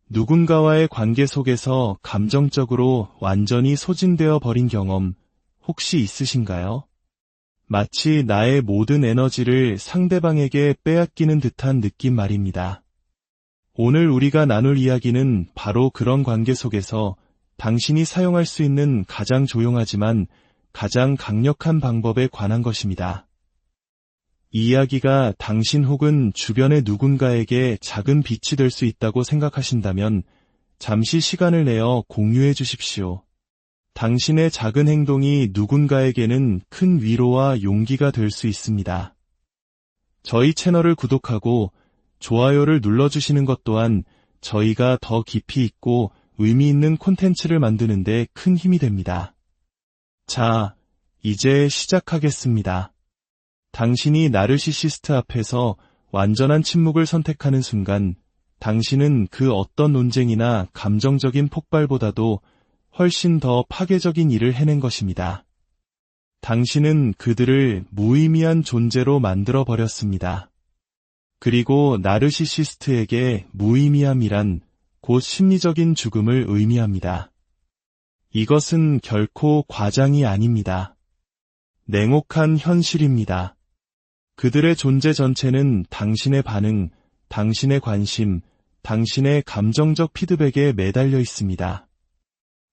누군가와의 관계 속에서 감정적으로 완전히 소진되어 버린 경험 혹시 있으신가요? 마치 나의 모든 에너지를 상대방에게 빼앗기는 듯한 느낌 말입니다. 오늘 우리가 나눌 이야기는 바로 그런 관계 속에서 당신이 사용할 수 있는 가장 조용하지만 가장 강력한 방법에 관한 것입니다. 이 이야기가 당신 혹은 주변의 누군가에게 작은 빛이 될 수 있다고 생각하신다면 잠시 시간을 내어 공유해 주십시오. 당신의 작은 행동이 누군가에게는 큰 위로와 용기가 될 수 있습니다. 저희 채널을 구독하고 좋아요를 눌러주시는 것 또한 저희가 더 깊이 있고 의미 있는 콘텐츠를 만드는 데 큰 힘이 됩니다. 자, 이제 시작하겠습니다. 당신이 나르시시스트 앞에서 완전한 침묵을 선택하는 순간 당신은 그 어떤 논쟁이나 감정적인 폭발보다도 훨씬 더 파괴적인 일을 해낸 것입니다. 당신은 그들을 무의미한 존재로 만들어버렸습니다. 그리고 나르시시스트에게 무의미함이란 곧 심리적인 죽음을 의미합니다. 이것은 결코 과장이 아닙니다. 냉혹한 현실입니다. 그들의 존재 전체는 당신의 반응, 당신의 관심, 당신의 감정적 피드백에 매달려 있습니다.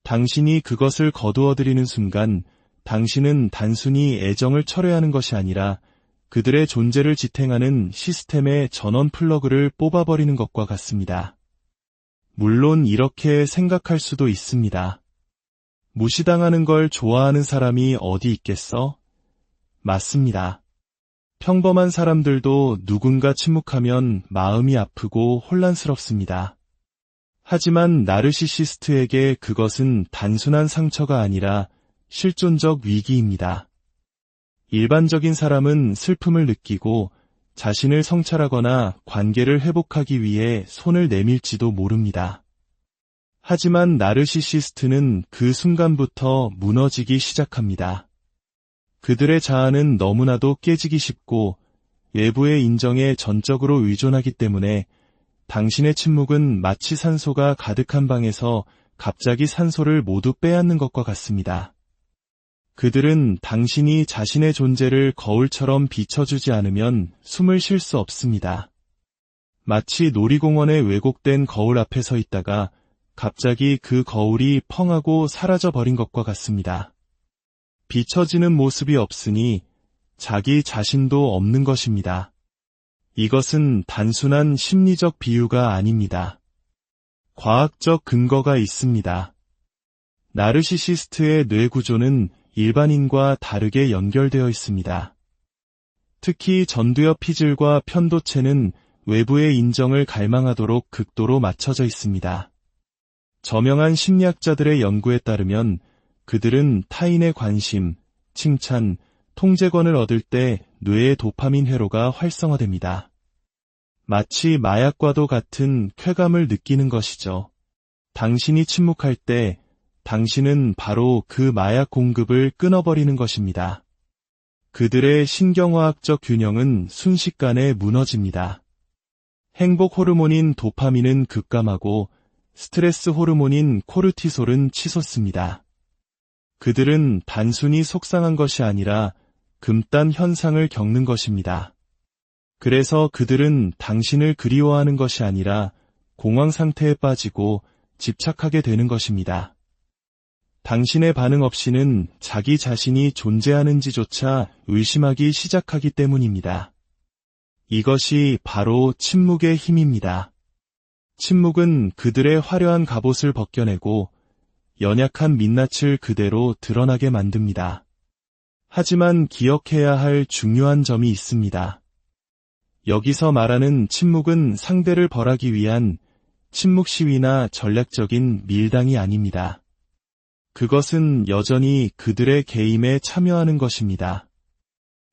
당신이 그것을 거두어들이는 순간 당신은 단순히 애정을 철회하는 것이 아니라 그들의 존재를 지탱하는 시스템의 전원 플러그를 뽑아버리는 것과 같습니다. 물론 이렇게 생각할 수도 있습니다. 무시당하는 걸 좋아하는 사람이 어디 있겠어? 맞습니다. 평범한 사람들도 누군가 침묵하면 마음이 아프고 혼란스럽습니다. 하지만 나르시시스트에게 그것은 단순한 상처가 아니라 실존적 위기입니다. 일반적인 사람은 슬픔을 느끼고 자신을 성찰하거나 관계를 회복하기 위해 손을 내밀지도 모릅니다. 하지만 나르시시스트는 그 순간부터 무너지기 시작합니다. 그들의 자아는 너무나도 깨지기 쉽고 외부의 인정에 전적으로 의존하기 때문에 당신의 침묵은 마치 산소가 가득한 방에서 갑자기 산소를 모두 빼앗는 것과 같습니다. 그들은 당신이 자신의 존재를 거울처럼 비춰주지 않으면 숨을 쉴 수 없습니다. 마치 놀이공원의 왜곡된 거울 앞에 서 있다가 갑자기 그 거울이 펑하고 사라져 버린 것과 같습니다. 비춰지는 모습이 없으니 자기 자신도 없는 것입니다. 이것은 단순한 심리적 비유가 아닙니다. 과학적 근거가 있습니다. 나르시시스트의 뇌 구조는 일반인과 다르게 연결되어 있습니다. 특히 전두엽 피질과 편도체는 외부의 인정을 갈망하도록 극도로 맞춰져 있습니다. 저명한 심리학자들의 연구에 따르면 그들은 타인의 관심, 칭찬, 통제권을 얻을 때 뇌의 도파민 회로가 활성화됩니다. 마치 마약과도 같은 쾌감을 느끼는 것이죠. 당신이 침묵할 때 당신은 바로 그 마약 공급을 끊어버리는 것입니다. 그들의 신경화학적 균형은 순식간에 무너집니다. 행복 호르몬인 도파민은 급감하고 스트레스 호르몬인 코르티솔은 치솟습니다. 그들은 단순히 속상한 것이 아니라 금단 현상을 겪는 것입니다. 그래서 그들은 당신을 그리워하는 것이 아니라 공황 상태에 빠지고 집착하게 되는 것입니다. 당신의 반응 없이는 자기 자신이 존재하는지조차 의심하기 시작하기 때문입니다. 이것이 바로 침묵의 힘입니다. 침묵은 그들의 화려한 갑옷을 벗겨내고 연약한 민낯을 그대로 드러나게 만듭니다. 하지만 기억해야 할 중요한 점이 있습니다. 여기서 말하는 침묵은 상대를 벌하기 위한 침묵 시위나 전략적인 밀당이 아닙니다. 그것은 여전히 그들의 게임에 참여하는 것입니다.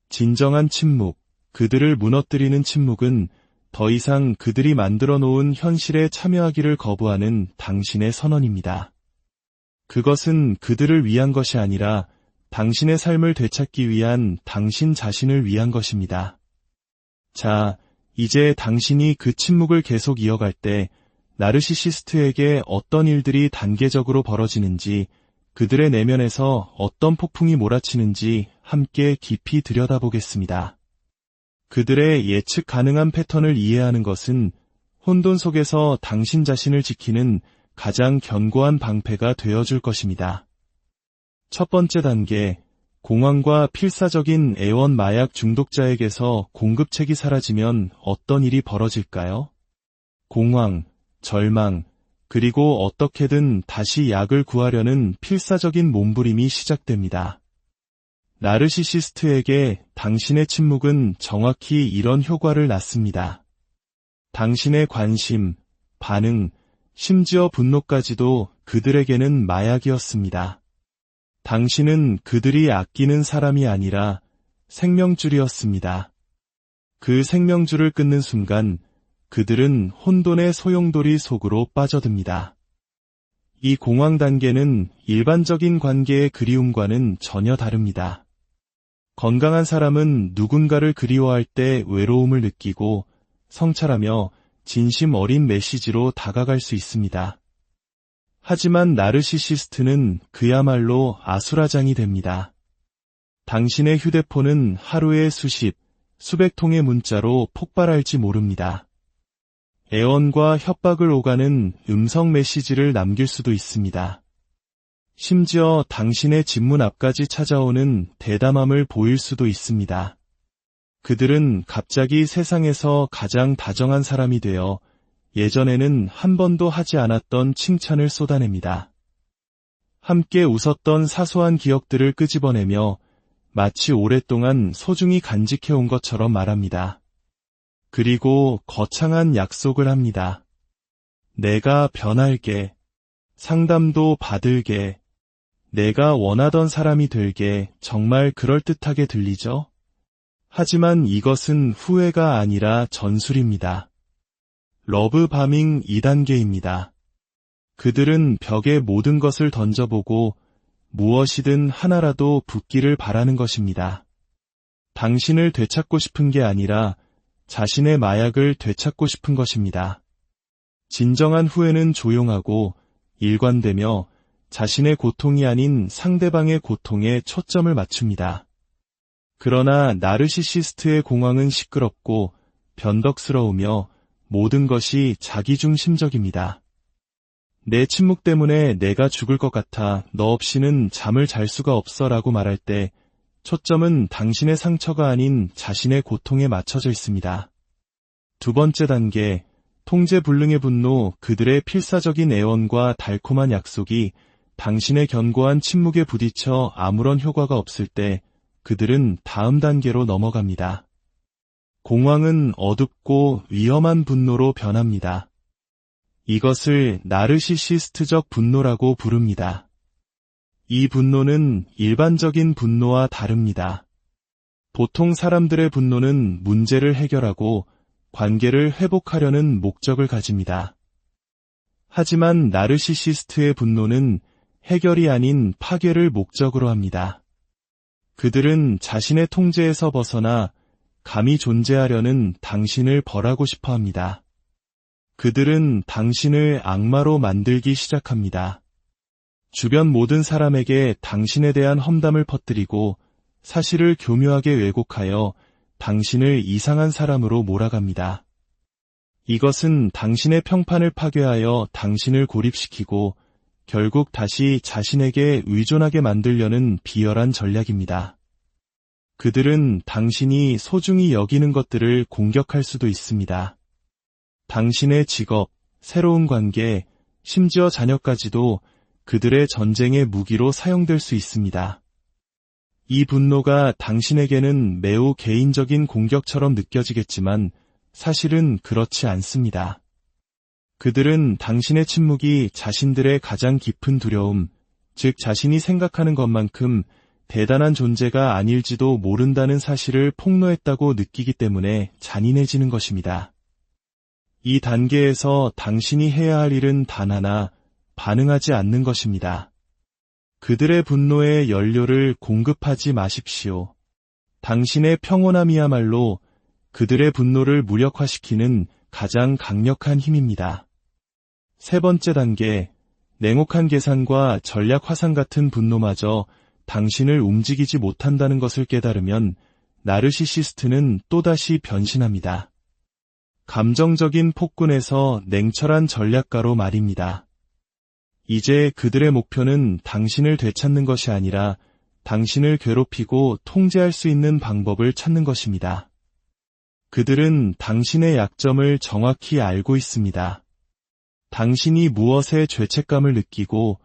진정한 침묵, 그들을 무너뜨리는 침묵은 더 이상 그들이 만들어 놓은 현실에 참여하기를 거부하는 당신의 선언입니다. 그것은 그들을 위한 것이 아니라 당신의 삶을 되찾기 위한 당신 자신을 위한 것입니다. 자, 이제 당신이 그 침묵을 계속 이어갈 때 나르시시스트에게 어떤 일들이 단계적으로 벌어지는지, 그들의 내면에서 어떤 폭풍이 몰아치는지 함께 깊이 들여다보겠습니다. 그들의 예측 가능한 패턴을 이해하는 것은 혼돈 속에서 당신 자신을 지키는 가장 견고한 방패가 되어줄 것입니다. 첫 번째 단계, 공황과 필사적인 애원 마약 중독자에게서 공급책이 사라지면 어떤 일이 벌어질까요? 공황, 절망, 그리고 어떻게든 다시 약을 구하려는 필사적인 몸부림이 시작됩니다. 나르시시스트에게 당신의 침묵은 정확히 이런 효과를 낳습니다. 당신의 관심, 반응, 심지어 분노까지도 그들에게는 마약이었습니다. 당신은 그들이 아끼는 사람이 아니라 생명줄이었습니다. 그 생명줄을 끊는 순간 그들은 혼돈의 소용돌이 속으로 빠져듭니다. 이 공황 단계는 일반적인 관계의 그리움과는 전혀 다릅니다. 건강한 사람은 누군가를 그리워할 때 외로움을 느끼고 성찰하며 진심 어린 메시지로 다가갈 수 있습니다. 하지만 나르시시스트는 그야말로 아수라장이 됩니다. 당신의 휴대폰은 하루에 수백 통의 문자로 폭발할지 모릅니다. 애원과 협박을 오가는 음성 메시지를 남길 수도 있습니다. 심지어 당신의 집문 앞까지 찾아오는 대담함을 보일 수도 있습니다. 그들은 갑자기 세상에서 가장 다정한 사람이 되어 예전에는 한 번도 하지 않았던 칭찬을 쏟아냅니다. 함께 웃었던 사소한 기억들을 끄집어내며 마치 오랫동안 소중히 간직해온 것처럼 말합니다. 그리고 거창한 약속을 합니다. 내가 변할게. 상담도 받을게. 내가 원하던 사람이 될게. 정말 그럴듯하게 들리죠? 하지만 이것은 후회가 아니라 전술입니다. 러브바밍 2단계입니다. 그들은 벽에 모든 것을 던져보고 무엇이든 하나라도 붙기를 바라는 것입니다. 당신을 되찾고 싶은 게 아니라 자신의 마약을 되찾고 싶은 것입니다. 진정한 후회는 조용하고 일관되며 자신의 고통이 아닌 상대방의 고통에 초점을 맞춥니다. 그러나 나르시시스트의 공황은 시끄럽고 변덕스러우며 모든 것이 자기중심적입니다. 내 침묵 때문에 내가 죽을 것 같아 너 없이는 잠을 잘 수가 없어 라고 말할 때 초점은 당신의 상처가 아닌 자신의 고통에 맞춰져 있습니다. 두 번째 단계, 통제불능의 분노, 그들의 필사적인 애원과 달콤한 약속이 당신의 견고한 침묵에 부딪혀 아무런 효과가 없을 때 그들은 다음 단계로 넘어갑니다. 공황은 어둡고 위험한 분노로 변합니다. 이것을 나르시시스트적 분노라고 부릅니다. 이 분노는 일반적인 분노와 다릅니다. 보통 사람들의 분노는 문제를 해결하고 관계를 회복하려는 목적을 가집니다. 하지만 나르시시스트의 분노는 해결이 아닌 파괴를 목적으로 합니다. 그들은 자신의 통제에서 벗어나 감히 존재하려는 당신을 벌하고 싶어 합니다. 그들은 당신을 악마로 만들기 시작합니다. 주변 모든 사람에게 당신에 대한 험담을 퍼뜨리고 사실을 교묘하게 왜곡하여 당신을 이상한 사람으로 몰아갑니다. 이것은 당신의 평판을 파괴하여 당신을 고립시키고 결국 다시 자신에게 의존하게 만들려는 비열한 전략입니다. 그들은 당신이 소중히 여기는 것들을 공격할 수도 있습니다. 당신의 직업, 새로운 관계, 심지어 자녀까지도 그들의 전쟁의 무기로 사용될 수 있습니다. 이 분노가 당신에게는 매우 개인적인 공격처럼 느껴지겠지만 사실은 그렇지 않습니다. 그들은 당신의 침묵이 자신들의 가장 깊은 두려움, 즉 자신이 생각하는 것만큼 대단한 존재가 아닐지도 모른다는 사실을 폭로했다고 느끼기 때문에 잔인해지는 것입니다. 이 단계에서 당신이 해야 할 일은 단 하나, 반응하지 않는 것입니다. 그들의 분노에 연료를 공급하지 마십시오. 당신의 평온함이야말로 그들의 분노를 무력화시키는 가장 강력한 힘입니다. 세 번째 단계, 냉혹한 계산과 전략 화상 같은 분노마저 당신을 움직이지 못한다는 것을 깨달으면 나르시시스트는 또다시 변신합니다. 감정적인 폭군에서 냉철한 전략가로 말입니다. 이제 그들의 목표는 당신을 되찾는 것이 아니라 당신을 괴롭히고 통제할 수 있는 방법을 찾는 것입니다. 그들은 당신의 약점을 정확히 알고 있습니다. 당신이 무엇에 죄책감을 느끼고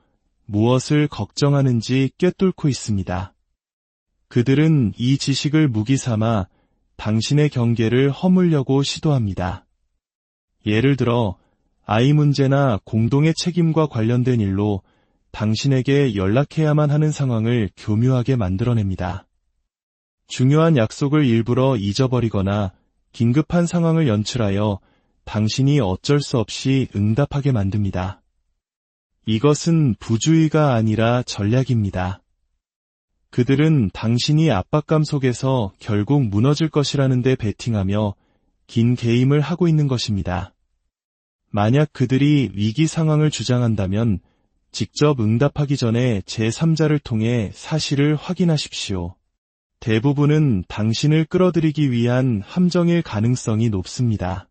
무엇을 걱정하는지 꿰뚫고 있습니다. 그들은 이 지식을 무기 삼아 당신의 경계를 허물려고 시도합니다. 예를 들어 아이 문제나 공동의 책임과 관련된 일로 당신에게 연락해야만 하는 상황을 교묘하게 만들어냅니다. 중요한 약속을 일부러 잊어버리거나 긴급한 상황을 연출하여 당신이 어쩔 수 없이 응답하게 만듭니다. 이것은 부주의가 아니라 전략입니다. 그들은 당신이 압박감 속에서 결국 무너질 것이라는 데 베팅하며 긴 게임을 하고 있는 것입니다. 만약 그들이 위기 상황을 주장한다면 직접 응답하기 전에 제3자를 통해 사실을 확인하십시오. 대부분은 당신을 끌어들이기 위한 함정일 가능성이 높습니다.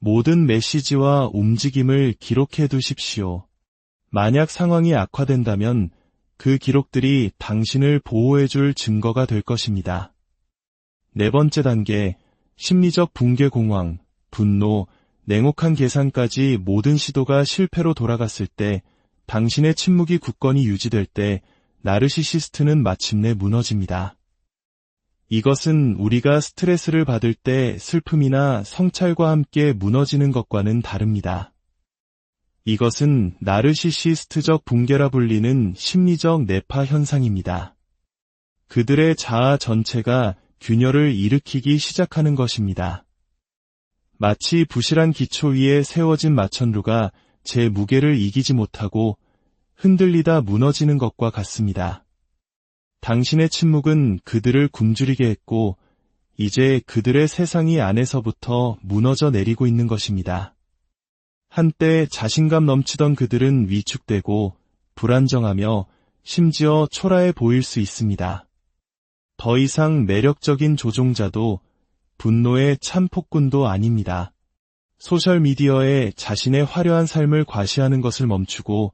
모든 메시지와 움직임을 기록해 두십시오. 만약 상황이 악화된다면 그 기록들이 당신을 보호해줄 증거가 될 것입니다. 네 번째 단계, 심리적 붕괴 공황, 분노, 냉혹한 계산까지 모든 시도가 실패로 돌아갔을 때, 당신의 침묵이 굳건히 유지될 때 나르시시스트는 마침내 무너집니다. 이것은 우리가 스트레스를 받을 때 슬픔이나 성찰과 함께 무너지는 것과는 다릅니다. 이것은 나르시시스트적 붕괴라 불리는 심리적 내파 현상입니다. 그들의 자아 전체가 균열을 일으키기 시작하는 것입니다. 마치 부실한 기초 위에 세워진 마천루가 제 무게를 이기지 못하고 흔들리다 무너지는 것과 같습니다. 당신의 침묵은 그들을 굶주리게 했고 이제 그들의 세상이 안에서부터 무너져 내리고 있는 것입니다. 한때 자신감 넘치던 그들은 위축되고 불안정하며 심지어 초라해 보일 수 있습니다. 더 이상 매력적인 조종자도 분노의 참 폭군도 아닙니다. 소셜미디어에 자신의 화려한 삶을 과시하는 것을 멈추고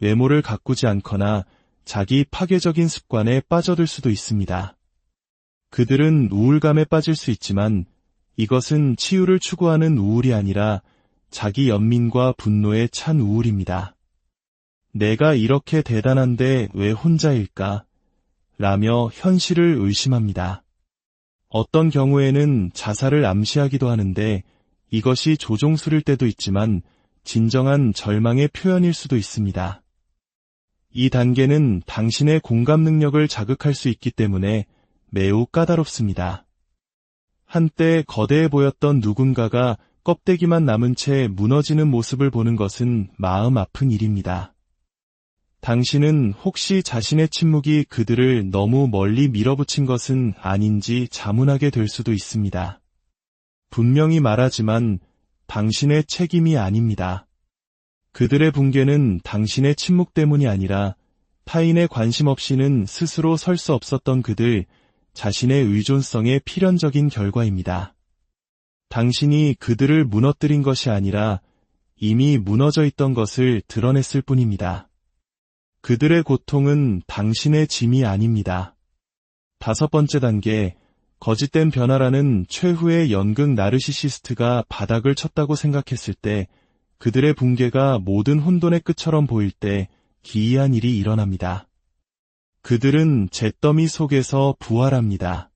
외모를 가꾸지 않거나 자기 파괴적인 습관에 빠져들 수도 있습니다. 그들은 우울감에 빠질 수 있지만 이것은 치유를 추구하는 우울이 아니라 자기 연민과 분노에 찬 우울입니다. 내가 이렇게 대단한데 왜 혼자일까? 라며 현실을 의심합니다. 어떤 경우에는 자살을 암시하기도 하는데 이것이 조종술일 때도 있지만 진정한 절망의 표현일 수도 있습니다. 이 단계는 당신의 공감 능력을 자극할 수 있기 때문에 매우 까다롭습니다. 한때 거대해 보였던 누군가가 껍데기만 남은 채 무너지는 모습을 보는 것은 마음 아픈 일입니다. 당신은 혹시 자신의 침묵이 그들을 너무 멀리 밀어붙인 것은 아닌지 자문하게 될 수도 있습니다. 분명히 말하지만 당신의 책임이 아닙니다. 그들의 붕괴는 당신의 침묵 때문이 아니라 타인의 관심 없이는 스스로 설 수 없었던 그들 자신의 의존성의 필연적인 결과입니다. 당신이 그들을 무너뜨린 것이 아니라 이미 무너져 있던 것을 드러냈을 뿐입니다. 그들의 고통은 당신의 짐이 아닙니다. 다섯 번째 단계, 거짓된 변화라는 최후의 연극 나르시시스트가 바닥을 쳤다고 생각했을 때 그들의 붕괴가 모든 혼돈의 끝처럼 보일 때 기이한 일이 일어납니다. 그들은 잿더미 속에서 부활합니다.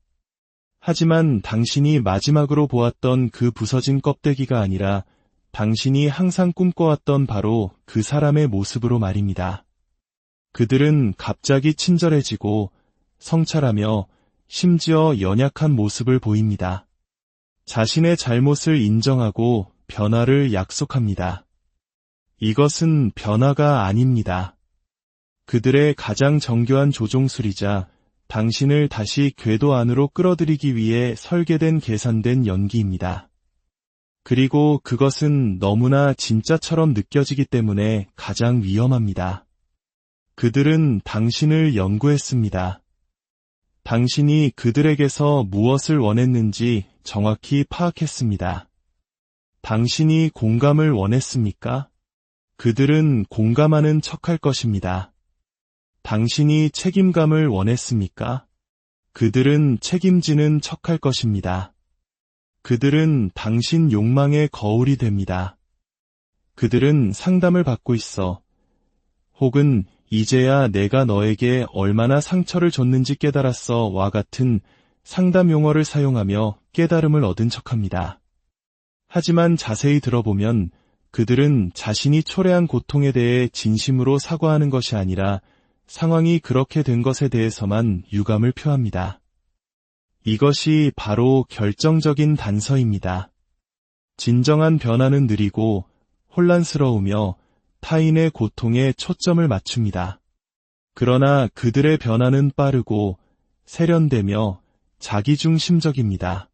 하지만 당신이 마지막으로 보았던 그 부서진 껍데기가 아니라 당신이 항상 꿈꿔왔던 바로 그 사람의 모습으로 말입니다. 그들은 갑자기 친절해지고 성찰하며 심지어 연약한 모습을 보입니다. 자신의 잘못을 인정하고 변화를 약속합니다. 이것은 변화가 아닙니다. 그들의 가장 정교한 조종술이자 당신을 다시 궤도 안으로 끌어들이기 위해 설계된 계산된 연기입니다. 그리고 그것은 너무나 진짜처럼 느껴지기 때문에 가장 위험합니다. 그들은 당신을 연구했습니다. 당신이 그들에게서 무엇을 원했는지 정확히 파악했습니다. 당신이 공감을 원했습니까? 그들은 공감하는 척할 것입니다. 당신이 책임감을 원했습니까? 그들은 책임지는 척할 것입니다. 그들은 당신 욕망의 거울이 됩니다. 그들은 상담을 받고 있어. 혹은 이제야 내가 너에게 얼마나 상처를 줬는지 깨달았어와 같은 상담 용어를 사용하며 깨달음을 얻은 척합니다. 하지만 자세히 들어보면 그들은 자신이 초래한 고통에 대해 진심으로 사과하는 것이 아니라 상황이 그렇게 된 것에 대해서만 유감을 표합니다. 이것이 바로 결정적인 단서입니다. 진정한 변화는 느리고 혼란스러우며 타인의 고통에 초점을 맞춥니다. 그러나 그들의 변화는 빠르고 세련되며 자기중심적입니다.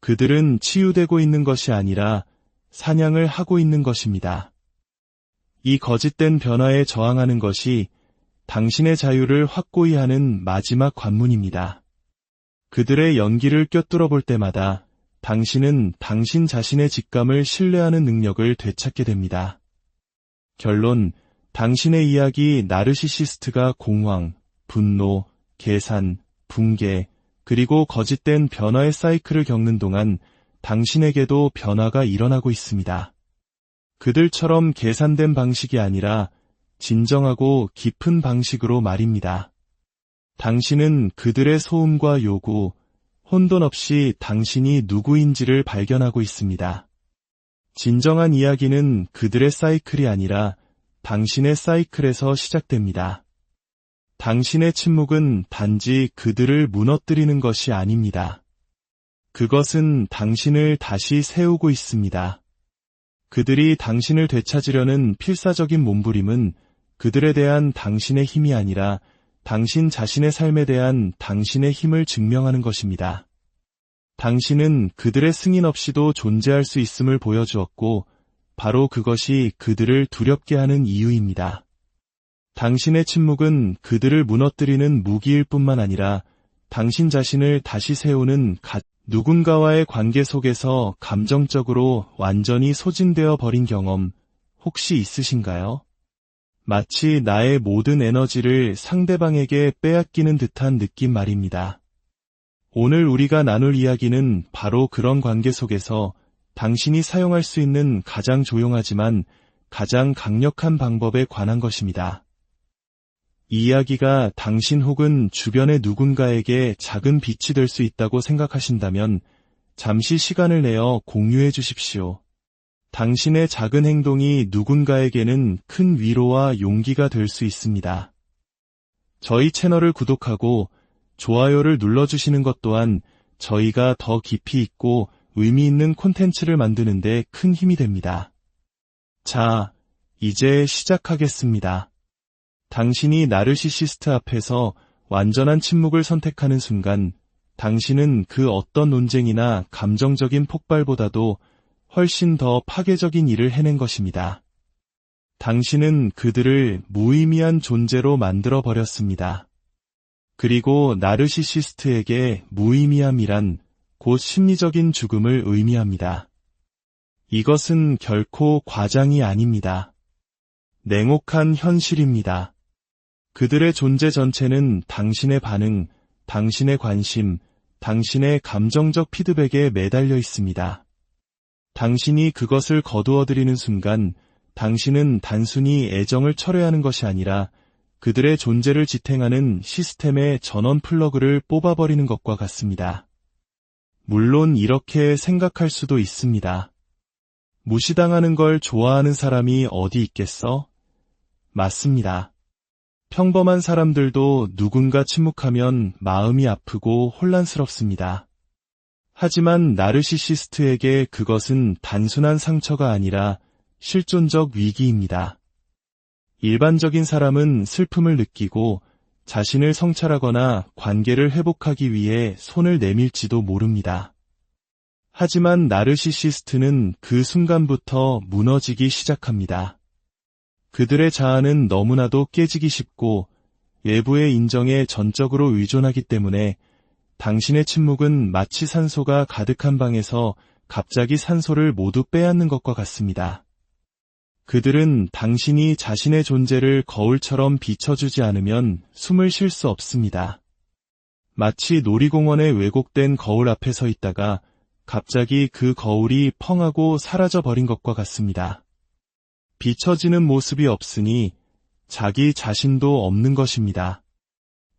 그들은 치유되고 있는 것이 아니라 사냥을 하고 있는 것입니다. 이 거짓된 변화에 저항하는 것이 당신의 자유를 확고히 하는 마지막 관문입니다. 그들의 연기를 꿰뚫어 볼 때마다 당신은 당신 자신의 직감을 신뢰하는 능력을 되찾게 됩니다. 결론, 당신의 이야기 나르시시스트가 공황, 분노, 계산, 붕괴, 그리고 거짓된 변화의 사이클을 겪는 동안 당신에게도 변화가 일어나고 있습니다. 그들처럼 계산된 방식이 아니라 진정하고 깊은 방식으로 말입니다. 당신은 그들의 소음과 요구, 혼돈 없이 당신이 누구인지를 발견하고 있습니다. 진정한 이야기는 그들의 사이클이 아니라 당신의 사이클에서 시작됩니다. 당신의 침묵은 단지 그들을 무너뜨리는 것이 아닙니다. 그것은 당신을 다시 세우고 있습니다. 그들이 당신을 되찾으려는 필사적인 몸부림은 그들에 대한 당신의 힘이 아니라 당신 자신의 삶에 대한 당신의 힘을 증명하는 것입니다. 당신은 그들의 승인 없이도 존재할 수 있음을 보여주었고, 바로 그것이 그들을 두렵게 하는 이유입니다. 당신의 침묵은 그들을 무너뜨리는 무기일 뿐만 아니라 당신 자신을 다시 세우는 누군가와의 관계 속에서 감정적으로 완전히 소진되어 버린 경험 혹시 있으신가요? 마치 나의 모든 에너지를 상대방에게 빼앗기는 듯한 느낌 말입니다. 오늘 우리가 나눌 이야기는 바로 그런 관계 속에서 당신이 사용할 수 있는 가장 조용하지만 가장 강력한 방법에 관한 것입니다. 이 이야기가 당신 혹은 주변의 누군가에게 작은 빛이 될 수 있다고 생각하신다면 잠시 시간을 내어 공유해 주십시오. 당신의 작은 행동이 누군가에게는 큰 위로와 용기가 될 수 있습니다. 저희 채널을 구독하고 좋아요를 눌러주시는 것 또한 저희가 더 깊이 있고 의미 있는 콘텐츠를 만드는 데 큰 힘이 됩니다. 자, 이제 시작하겠습니다. 당신이 나르시시스트 앞에서 완전한 침묵을 선택하는 순간 당신은 그 어떤 논쟁이나 감정적인 폭발보다도 훨씬 더 파괴적인 일을 해낸 것입니다. 당신은 그들을 무의미한 존재로 만들어 버렸습니다. 그리고 나르시시스트에게 무의미함이란 곧 심리적인 죽음을 의미합니다. 이것은 결코 과장이 아닙니다. 냉혹한 현실입니다. 그들의 존재 전체는 당신의 반응, 당신의 관심, 당신의 감정적 피드백에 매달려 있습니다. 당신이 그것을 거두어들이는 순간 당신은 단순히 애정을 철회하는 것이 아니라 그들의 존재를 지탱하는 시스템의 전원 플러그를 뽑아버리는 것과 같습니다. 물론 이렇게 생각할 수도 있습니다. 무시당하는 걸 좋아하는 사람이 어디 있겠어? 맞습니다. 평범한 사람들도 누군가 침묵하면 마음이 아프고 혼란스럽습니다. 하지만 나르시시스트에게 그것은 단순한 상처가 아니라 실존적 위기입니다. 일반적인 사람은 슬픔을 느끼고 자신을 성찰하거나 관계를 회복하기 위해 손을 내밀지도 모릅니다. 하지만 나르시시스트는 그 순간부터 무너지기 시작합니다. 그들의 자아는 너무나도 깨지기 쉽고 외부의 인정에 전적으로 의존하기 때문에 당신의 침묵은 마치 산소가 가득한 방에서 갑자기 산소를 모두 빼앗는 것과 같습니다. 그들은 당신이 자신의 존재를 거울처럼 비춰주지 않으면 숨을 쉴 수 없습니다. 마치 놀이공원의 왜곡된 거울 앞에 서 있다가 갑자기 그 거울이 펑하고 사라져 버린 것과 같습니다. 비춰지는 모습이 없으니 자기 자신도 없는 것입니다.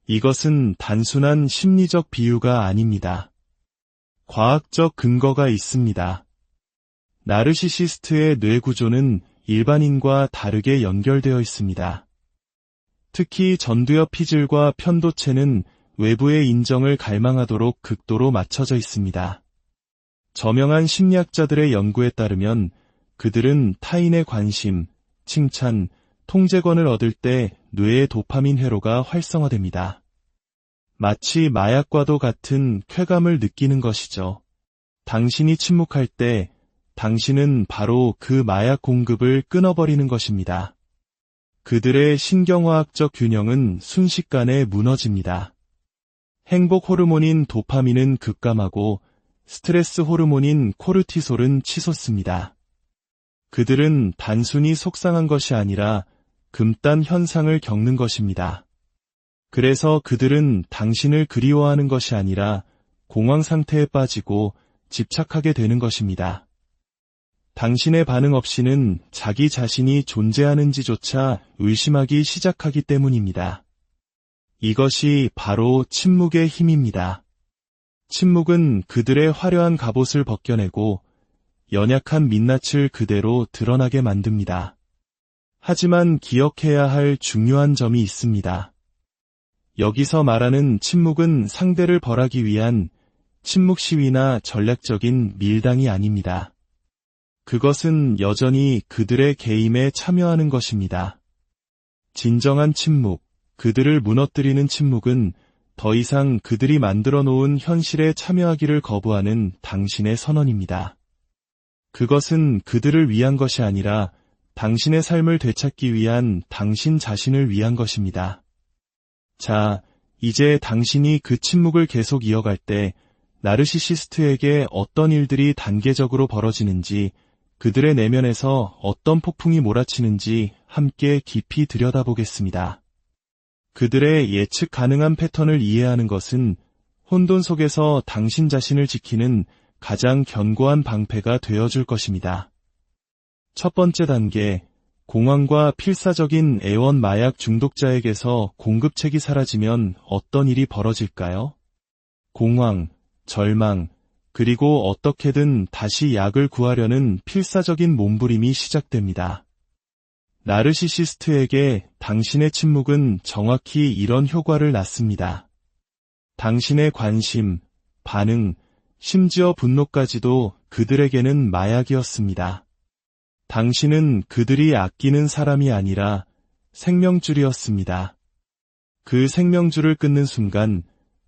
이것은 단순한 심리적 비유가 아닙니다. 과학적 근거가 있습니다. 나르시시스트의 뇌 구조는 일반인과 다르게 연결되어 있습니다. 특히 전두엽 피질과 편도체는 외부의 인정을 갈망하도록 극도로 맞춰져 있습니다. 저명한 심리학자들의 연구에 따르면 그들은 타인의 관심, 칭찬, 통제권을 얻을 때 뇌의 도파민 회로가 활성화됩니다. 마치 마약과도 같은 쾌감을 느끼는 것이죠. 당신이 침묵할 때 당신은 바로 그 마약 공급을 끊어버리는 것입니다. 그들의 신경화학적 균형은 순식간에 무너집니다. 행복 호르몬인 도파민은 급감하고 스트레스 호르몬인 코르티솔은 치솟습니다. 그들은 단순히 속상한 것이 아니라 금단 현상을 겪는 것입니다. 그래서 그들은 당신을 그리워하는 것이 아니라 공황 상태에 빠지고 집착하게 되는 것입니다. 당신의 반응 없이는 자기 자신이 존재하는지조차 의심하기 시작하기 때문입니다. 이것이 바로 침묵의 힘입니다. 침묵은 그들의 화려한 갑옷을 벗겨내고 연약한 민낯을 그대로 드러나게 만듭니다. 하지만 기억해야 할 중요한 점이 있습니다. 여기서 말하는 침묵은 상대를 벌하기 위한 침묵 시위나 전략적인 밀당이 아닙니다. 그것은 여전히 그들의 게임에 참여하는 것입니다. 진정한 침묵, 그들을 무너뜨리는 침묵은 더 이상 그들이 만들어 놓은 현실에 참여하기를 거부하는 당신의 선언입니다. 그것은 그들을 위한 것이 아니라 당신의 삶을 되찾기 위한 당신 자신을 위한 것입니다. 자, 이제 당신이 그 침묵을 계속 이어갈 때 나르시시스트에게 어떤 일들이 단계적으로 벌어지는지, 그들의 내면에서 어떤 폭풍이 몰아치는지 함께 깊이 들여다보겠습니다. 그들의 예측 가능한 패턴을 이해하는 것은 혼돈 속에서 당신 자신을 지키는 가장 견고한 방패가 되어줄 것입니다. 첫 번째 단계, 공황과 필사적인 애원 마약 중독자에게서 공급책이 사라지면 어떤 일이 벌어질까요? 공황, 절망, 그리고 어떻게든 다시 약을 구하려는 필사적인 몸부림이 시작됩니다. 나르시시스트에게 당신의 침묵은 정확히 이런 효과를 낳습니다. 당신의 관심, 반응, 심지어 분노까지도 그들에게는 마약이었습니다. 당신은 그들이 아끼는 사람이 아니라 생명줄이었습니다. 그 생명줄을 끊는 순간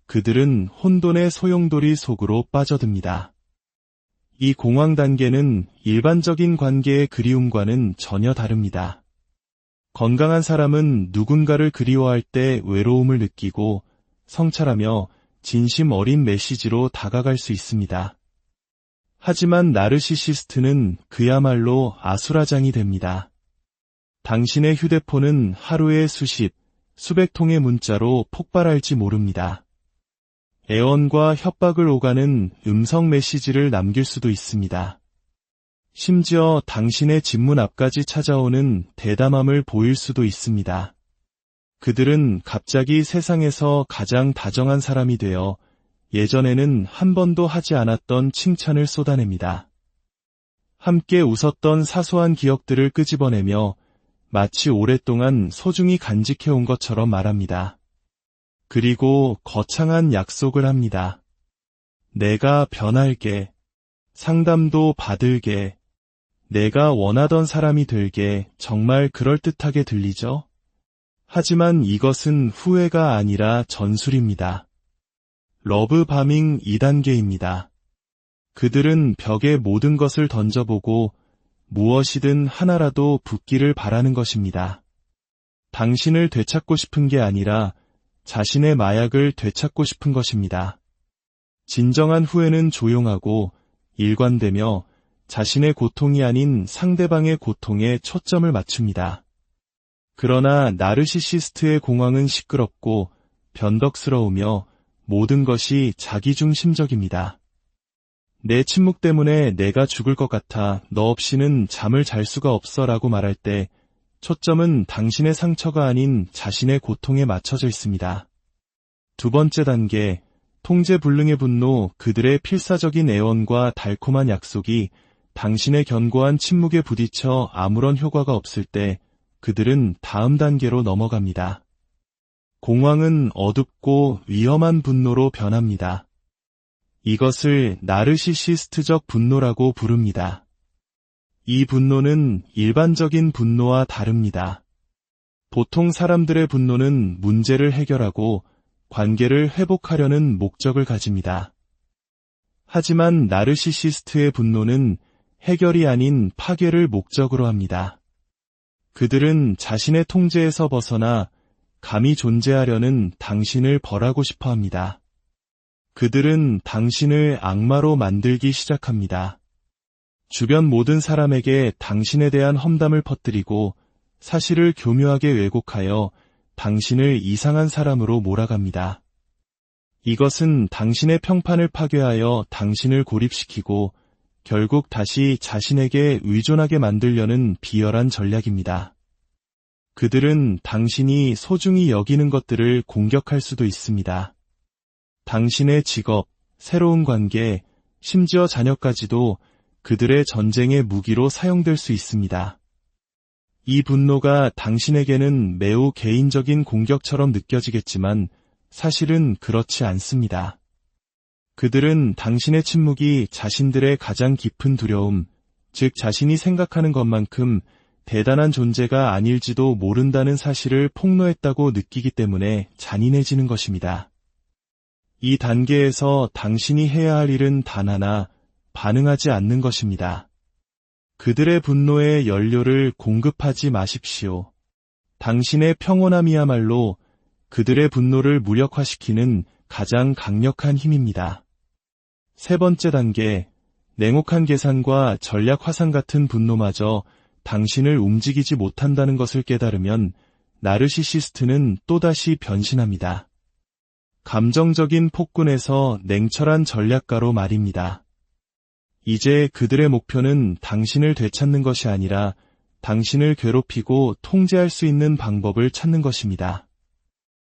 그들은 혼돈의 소용돌이 속으로 빠져듭니다. 이 공황 단계는 일반적인 관계의 그리움과는 전혀 다릅니다. 건강한 사람은 누군가를 그리워할 때 외로움을 느끼고 성찰하며 진심 어린 메시지로 다가갈 수 있습니다. 하지만 나르시시스트는 그야말로 아수라장이 됩니다. 당신의 휴대폰은 하루에 수백 통의 문자로 폭발할지 모릅니다. 애원과 협박을 오가는 음성 메시지를 남길 수도 있습니다. 심지어 당신의 집문 앞까지 찾아오는 대담함을 보일 수도 있습니다. 그들은 갑자기 세상에서 가장 다정한 사람이 되어 예전에는 한 번도 하지 않았던 칭찬을 쏟아냅니다. 함께 웃었던 사소한 기억들을 끄집어내며 마치 오랫동안 소중히 간직해온 것처럼 말합니다. 그리고 거창한 약속을 합니다. 내가 변할게, 상담도 받을게, 내가 원하던 사람이 될게. 정말 그럴듯하게 들리죠? 하지만 이것은 후회가 아니라 전술입니다. 러브 바밍 2단계입니다. 그들은 벽에 모든 것을 던져보고 무엇이든 하나라도 붙기를 바라는 것입니다. 당신을 되찾고 싶은 게 아니라 자신의 마약을 되찾고 싶은 것입니다. 진정한 후회는 조용하고 일관되며 자신의 고통이 아닌 상대방의 고통에 초점을 맞춥니다. 그러나 나르시시스트의 공황은 시끄럽고 변덕스러우며 모든 것이 자기중심적입니다. 내 침묵 때문에 내가 죽을 것 같아 너 없이는 잠을 잘 수가 없어 라고 말할 때 초점은 당신의 상처가 아닌 자신의 고통에 맞춰져 있습니다. 두 번째 단계, 통제불능의 분노. 그들의 필사적인 애원과 달콤한 약속이 당신의 견고한 침묵에 부딪혀 아무런 효과가 없을 때 그들은 다음 단계로 넘어갑니다. 공황은 어둡고 위험한 분노로 변합니다. 이것을 나르시시스트적 분노라고 부릅니다. 이 분노는 일반적인 분노와 다릅니다. 보통 사람들의 분노는 문제를 해결하고 관계를 회복하려는 목적을 가집니다. 하지만 나르시시스트의 분노는 해결이 아닌 파괴를 목적으로 합니다. 그들은 자신의 통제에서 벗어나 감히 존재하려는 당신을 벌하고 싶어 합니다. 그들은 당신을 악마로 만들기 시작합니다. 주변 모든 사람에게 당신에 대한 험담을 퍼뜨리고 사실을 교묘하게 왜곡하여 당신을 이상한 사람으로 몰아갑니다. 이것은 당신의 평판을 파괴하여 당신을 고립시키고 결국 다시 자신에게 의존하게 만들려는 비열한 전략입니다. 그들은 당신이 소중히 여기는 것들을 공격할 수도 있습니다. 당신의 직업, 새로운 관계, 심지어 자녀까지도 그들의 전쟁의 무기로 사용될 수 있습니다. 이 분노가 당신에게는 매우 개인적인 공격처럼 느껴지겠지만 사실은 그렇지 않습니다. 그들은 당신의 침묵이 자신들의 가장 깊은 두려움, 즉 자신이 생각하는 것만큼 대단한 존재가 아닐지도 모른다는 사실을 폭로했다고 느끼기 때문에 잔인해지는 것입니다. 이 단계에서 당신이 해야 할 일은 단 하나, 반응하지 않는 것입니다. 그들의 분노에 연료를 공급하지 마십시오. 당신의 평온함이야말로 그들의 분노를 무력화시키는 가장 강력한 힘입니다. 세 번째 단계, 냉혹한 계산과 전략 화상 같은 분노마저 당신을 움직이지 못한다는 것을 깨달으면 나르시시스트는 또다시 변신합니다. 감정적인 폭군에서 냉철한 전략가로 말입니다. 이제 그들의 목표는 당신을 되찾는 것이 아니라 당신을 괴롭히고 통제할 수 있는 방법을 찾는 것입니다.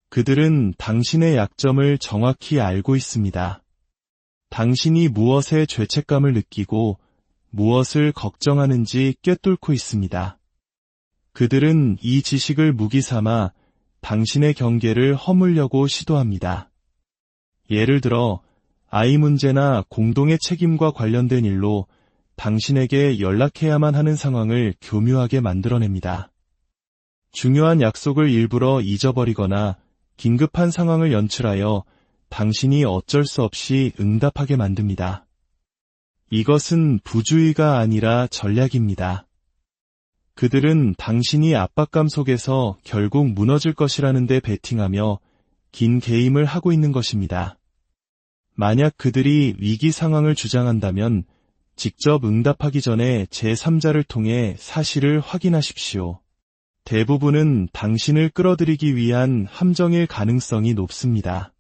그들은 당신의 약점을 정확히 알고 있습니다. 당신이 무엇에 죄책감을 느끼고 무엇을 걱정하는지 꿰뚫고 있습니다. 그들은 이 지식을 무기 삼아 당신의 경계를 허물려고 시도합니다. 예를 들어 아이 문제나 공동의 책임과 관련된 일로 당신에게 연락해야만 하는 상황을 교묘하게 만들어냅니다. 중요한 약속을 일부러 잊어버리거나 긴급한 상황을 연출하여 당신이 어쩔 수 없이 응답하게 만듭니다. 이것은 부주의가 아니라 전략입니다. 그들은 당신이 압박감 속에서 결국 무너질 것이라는 데 베팅하며 긴 게임을 하고 있는 것입니다. 만약 그들이 위기 상황을 주장한다면 직접 응답하기 전에 제3자를 통해 사실을 확인하십시오. 대부분은 당신을 끌어들이기 위한 함정일 가능성이 높습니다.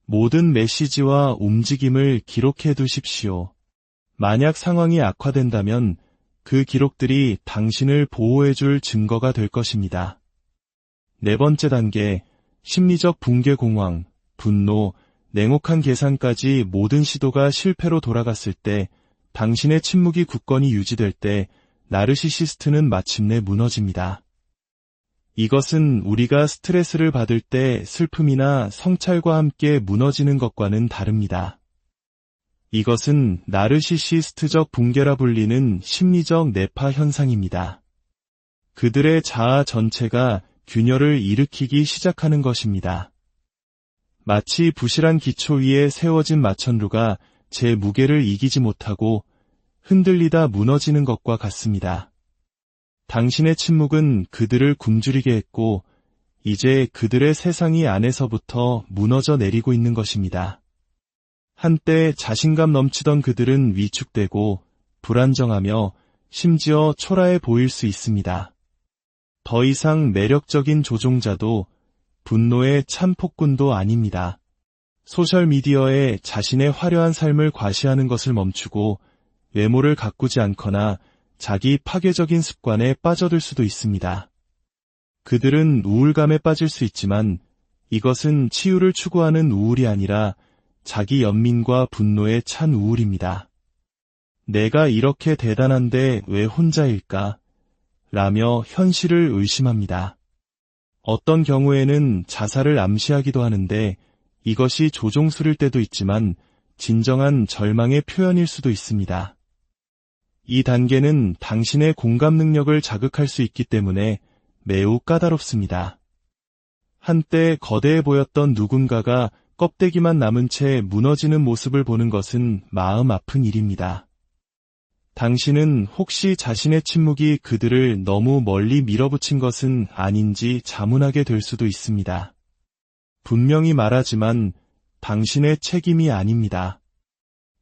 모든 메시지와 움직임을 기록해 두십시오. 만약 상황이 악화된다면 그 기록들이 당신을 보호해줄 증거가 될 것입니다. 네 번째 단계, 심리적 붕괴 공황, 분노, 냉혹한 계산까지 모든 시도가 실패로 돌아갔을 때, 당신의 침묵이 굳건히 유지될 때 나르시시스트는 마침내 무너집니다. 이것은 우리가 스트레스를 받을 때 슬픔이나 성찰과 함께 무너지는 것과는 다릅니다. 이것은 나르시시스트적 붕괴라 불리는 심리적 뇌파 현상입니다. 그들의 자아 전체가 균열을 일으키기 시작하는 것입니다. 마치 부실한 기초 위에 세워진 마천루가 제 무게를 이기지 못하고 흔들리다 무너지는 것과 같습니다. 당신의 침묵은 그들을 굶주리게 했고 이제 그들의 세상이 안에서부터 무너져 내리고 있는 것입니다. 한때 자신감 넘치던 그들은 위축되고 불안정하며 심지어 초라해 보일 수 있습니다. 더 이상 매력적인 조종자도 분노의 참 폭군도 아닙니다. 소셜미디어에 자신의 화려한 삶을 과시하는 것을 멈추고 외모를 가꾸지 않거나 자기 파괴적인 습관에 빠져들 수도 있습니다. 그들은 우울감에 빠질 수 있지만 이것은 치유를 추구하는 우울이 아니라 자기 연민과 분노에 찬 우울입니다. 내가 이렇게 대단한데 왜 혼자일까? 라며 현실을 의심합니다. 어떤 경우에는 자살을 암시하기도 하는데 이것이 조종술일 때도 있지만 진정한 절망의 표현일 수도 있습니다. 이 단계는 당신의 공감 능력을 자극할 수 있기 때문에 매우 까다롭습니다. 한때 거대해 보였던 누군가가 껍데기만 남은 채 무너지는 모습을 보는 것은 마음 아픈 일입니다. 당신은 혹시 자신의 침묵이 그들을 너무 멀리 밀어붙인 것은 아닌지 자문하게 될 수도 있습니다. 분명히 말하지만 당신의 책임이 아닙니다.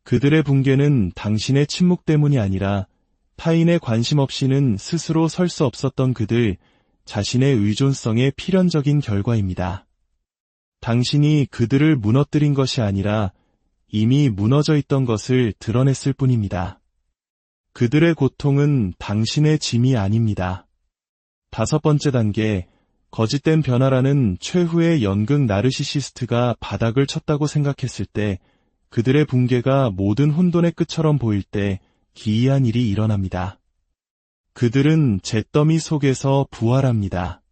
그들의 붕괴는 당신의 침묵 때문이 아니라 타인의 관심 없이는 스스로 설 수 없었던 그들 자신의 의존성의 필연적인 결과입니다. 당신이 그들을 무너뜨린 것이 아니라 이미 무너져 있던 것을 드러냈을 뿐입니다. 그들의 고통은 당신의 짐이 아닙니다. 5번째 단계, 거짓된 변화라는 최후의 연극 나르시시스트가 바닥을 쳤다고 생각했을 때 그들의 붕괴가 모든 혼돈의 끝처럼 보일 때 기이한 일이 일어납니다. 그들은 잿더미 속에서 부활합니다.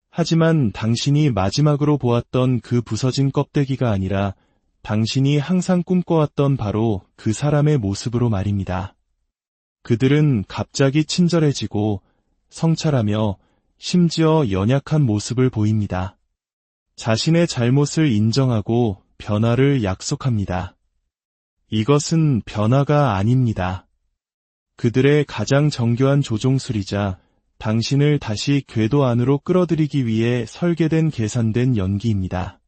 하지만 당신이 마지막으로 보았던 그 부서진 껍데기가 아니라 당신이 항상 꿈꿔왔던 바로 그 사람의 모습으로 말입니다. 그들은 갑자기 친절해지고 성찰하며 심지어 연약한 모습을 보입니다. 자신의 잘못을 인정하고 변화를 약속합니다. 이것은 변화가 아닙니다. 그들의 가장 정교한 조종술이자 당신을 다시 궤도 안으로 끌어들이기 위해 설계된 계산된 연기입니다.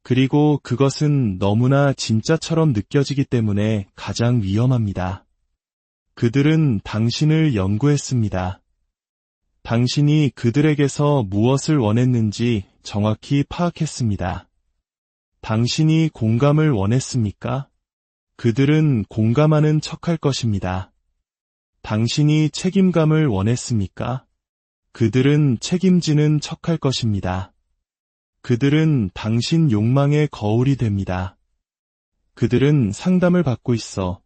그리고 그것은 너무나 진짜처럼 느껴지기 때문에 가장 위험합니다. 그들은 당신을 연구했습니다. 당신이 그들에게서 무엇을 원했는지 정확히 파악했습니다. 당신이 공감을 원했습니까? 그들은 공감하는 척할 것입니다. 당신이 책임감을 원했습니까? 그들은 책임지는 척할 것입니다. 그들은 당신 욕망의 거울이 됩니다. 그들은 상담을 받고 있어.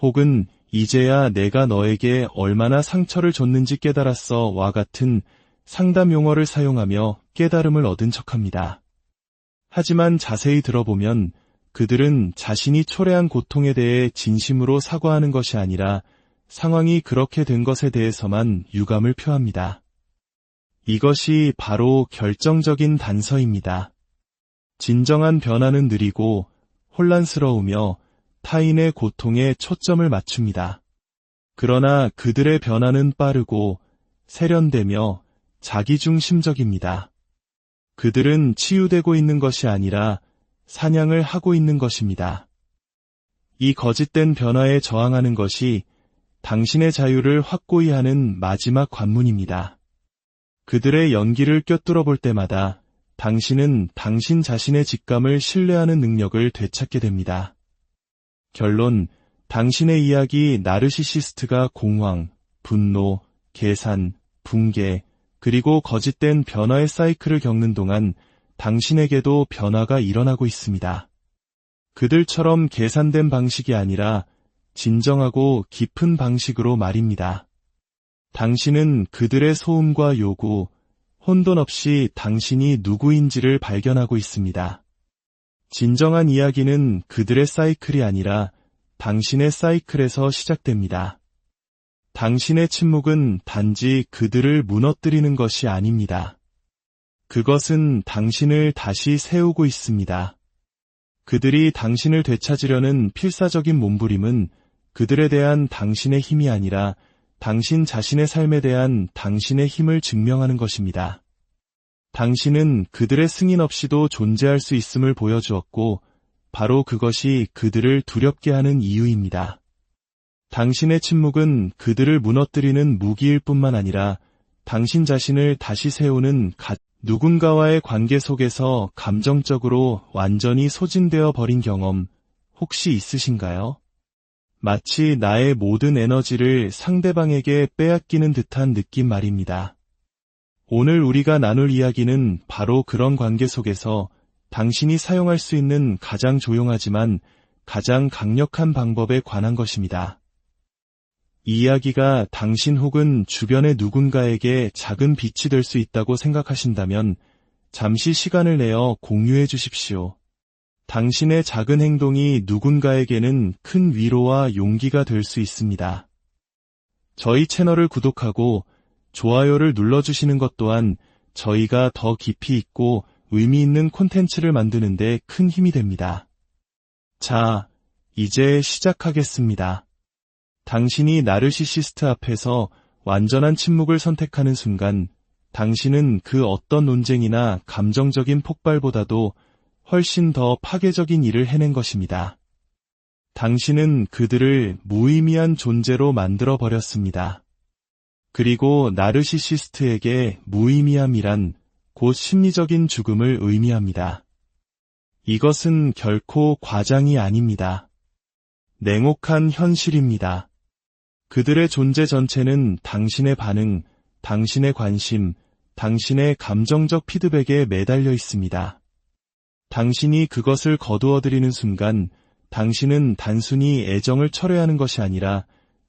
혹은 이제야 내가 너에게 얼마나 상처를 줬는지 깨달았어 와 같은 상담 용어를 사용하며 깨달음을 얻은 척합니다. 하지만 자세히 들어보면 그들은 자신이 초래한 고통에 대해 진심으로 사과하는 것이 아니라 상황이 그렇게 된 것에 대해서만 유감을 표합니다. 이것이 바로 결정적인 단서입니다. 진정한 변화는 느리고 혼란스러우며 타인의 고통에 초점을 맞춥니다. 그러나 그들의 변화는 빠르고 세련되며 자기중심적입니다. 그들은 치유되고 있는 것이 아니라 사냥을 하고 있는 것입니다. 이 거짓된 변화에 저항하는 것이 당신의 자유를 확고히 하는 마지막 관문입니다. 그들의 연기를 꿰뚫어 볼 때마다 당신은 당신 자신의 직감을 신뢰하는 능력을 되찾게 됩니다. 결론, 당신의 이야기 나르시시스트가 공황, 분노, 계산, 붕괴, 그리고 거짓된 변화의 사이클을 겪는 동안 당신에게도 변화가 일어나고 있습니다. 그들처럼 계산된 방식이 아니라 진정하고 깊은 방식으로 말입니다. 당신은 그들의 소음과 요구, 혼돈 없이 당신이 누구인지를 발견하고 있습니다. 진정한 이야기는 그들의 사이클이 아니라 당신의 사이클에서 시작됩니다. 당신의 침묵은 단지 그들을 무너뜨리는 것이 아닙니다. 그것은 당신을 다시 세우고 있습니다. 그들이 당신을 되찾으려는 필사적인 몸부림은 그들에 대한 당신의 힘이 아니라 당신 자신의 삶에 대한 당신의 힘을 증명하는 것입니다. 당신은 그들의 승인 없이도 존재할 수 있음을 보여주었고, 바로 그것이 그들을 두렵게 하는 이유입니다. 당신의 침묵은 그들을 무너뜨리는 무기일 뿐만 아니라 당신 자신을 다시 세우는 누군가와의 관계 속에서 감정적으로 완전히 소진되어 버린 경험 혹시 있으신가요? 마치 나의 모든 에너지를 상대방에게 빼앗기는 듯한 느낌 말입니다. 오늘 우리가 나눌 이야기는 바로 그런 관계 속에서 당신이 사용할 수 있는 가장 조용하지만 가장 강력한 방법에 관한 것입니다. 이 이야기가 당신 혹은 주변의 누군가에게 작은 빛이 될 수 있다고 생각하신다면 잠시 시간을 내어 공유해 주십시오. 당신의 작은 행동이 누군가에게는 큰 위로와 용기가 될 수 있습니다. 저희 채널을 구독하고 좋아요를 눌러주시는 것 또한 저희가 더 깊이 있고 의미 있는 콘텐츠를 만드는 데 큰 힘이 됩니다. 자, 이제 시작하겠습니다. 당신이 나르시시스트 앞에서 완전한 침묵을 선택하는 순간 당신은 그 어떤 논쟁이나 감정적인 폭발보다도 훨씬 더 파괴적인 일을 해낸 것입니다. 당신은 그들을 무의미한 존재로 만들어 버렸습니다. 그리고 나르시시스트에게 무의미함이란 곧 심리적인 죽음을 의미합니다. 이것은 결코 과장이 아닙니다. 냉혹한 현실입니다. 그들의 존재 전체는 당신의 반응, 당신의 관심, 당신의 감정적 피드백에 매달려 있습니다. 당신이 그것을 거두어들이는 순간 당신은 단순히 애정을 철회하는 것이 아니라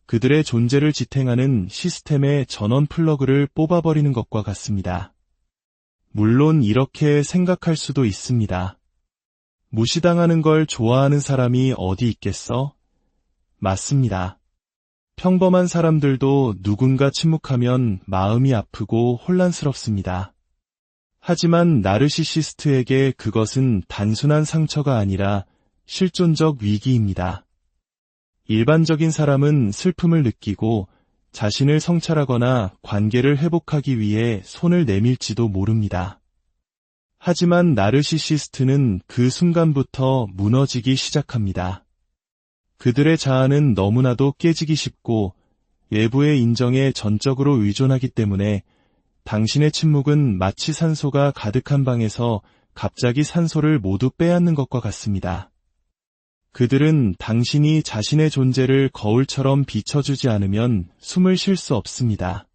그들의 존재를 지탱하는 시스템의 전원 플러그를 뽑아버리는 것과 같습니다. 물론 이렇게 생각할 수도 있습니다. 무시당하는 걸 좋아하는 사람이 어디 있겠어? 맞습니다. 평범한 사람들도 누군가 침묵하면 마음이 아프고 혼란스럽습니다. 하지만 나르시시스트에게 그것은 단순한 상처가 아니라 실존적 위기입니다. 일반적인 사람은 슬픔을 느끼고 자신을 성찰하거나 관계를 회복하기 위해 손을 내밀지도 모릅니다. 하지만 나르시시스트는 그 순간부터 무너지기 시작합니다. 그들의 자아는 너무나도 깨지기 쉽고 외부의 인정에 전적으로 의존하기 때문에 당신의 침묵은 마치 산소가 가득한 방에서 갑자기 산소를 모두 빼앗는 것과 같습니다. 그들은 당신이 자신의 존재를 거울처럼 비춰주지 않으면 숨을 쉴 수 없습니다.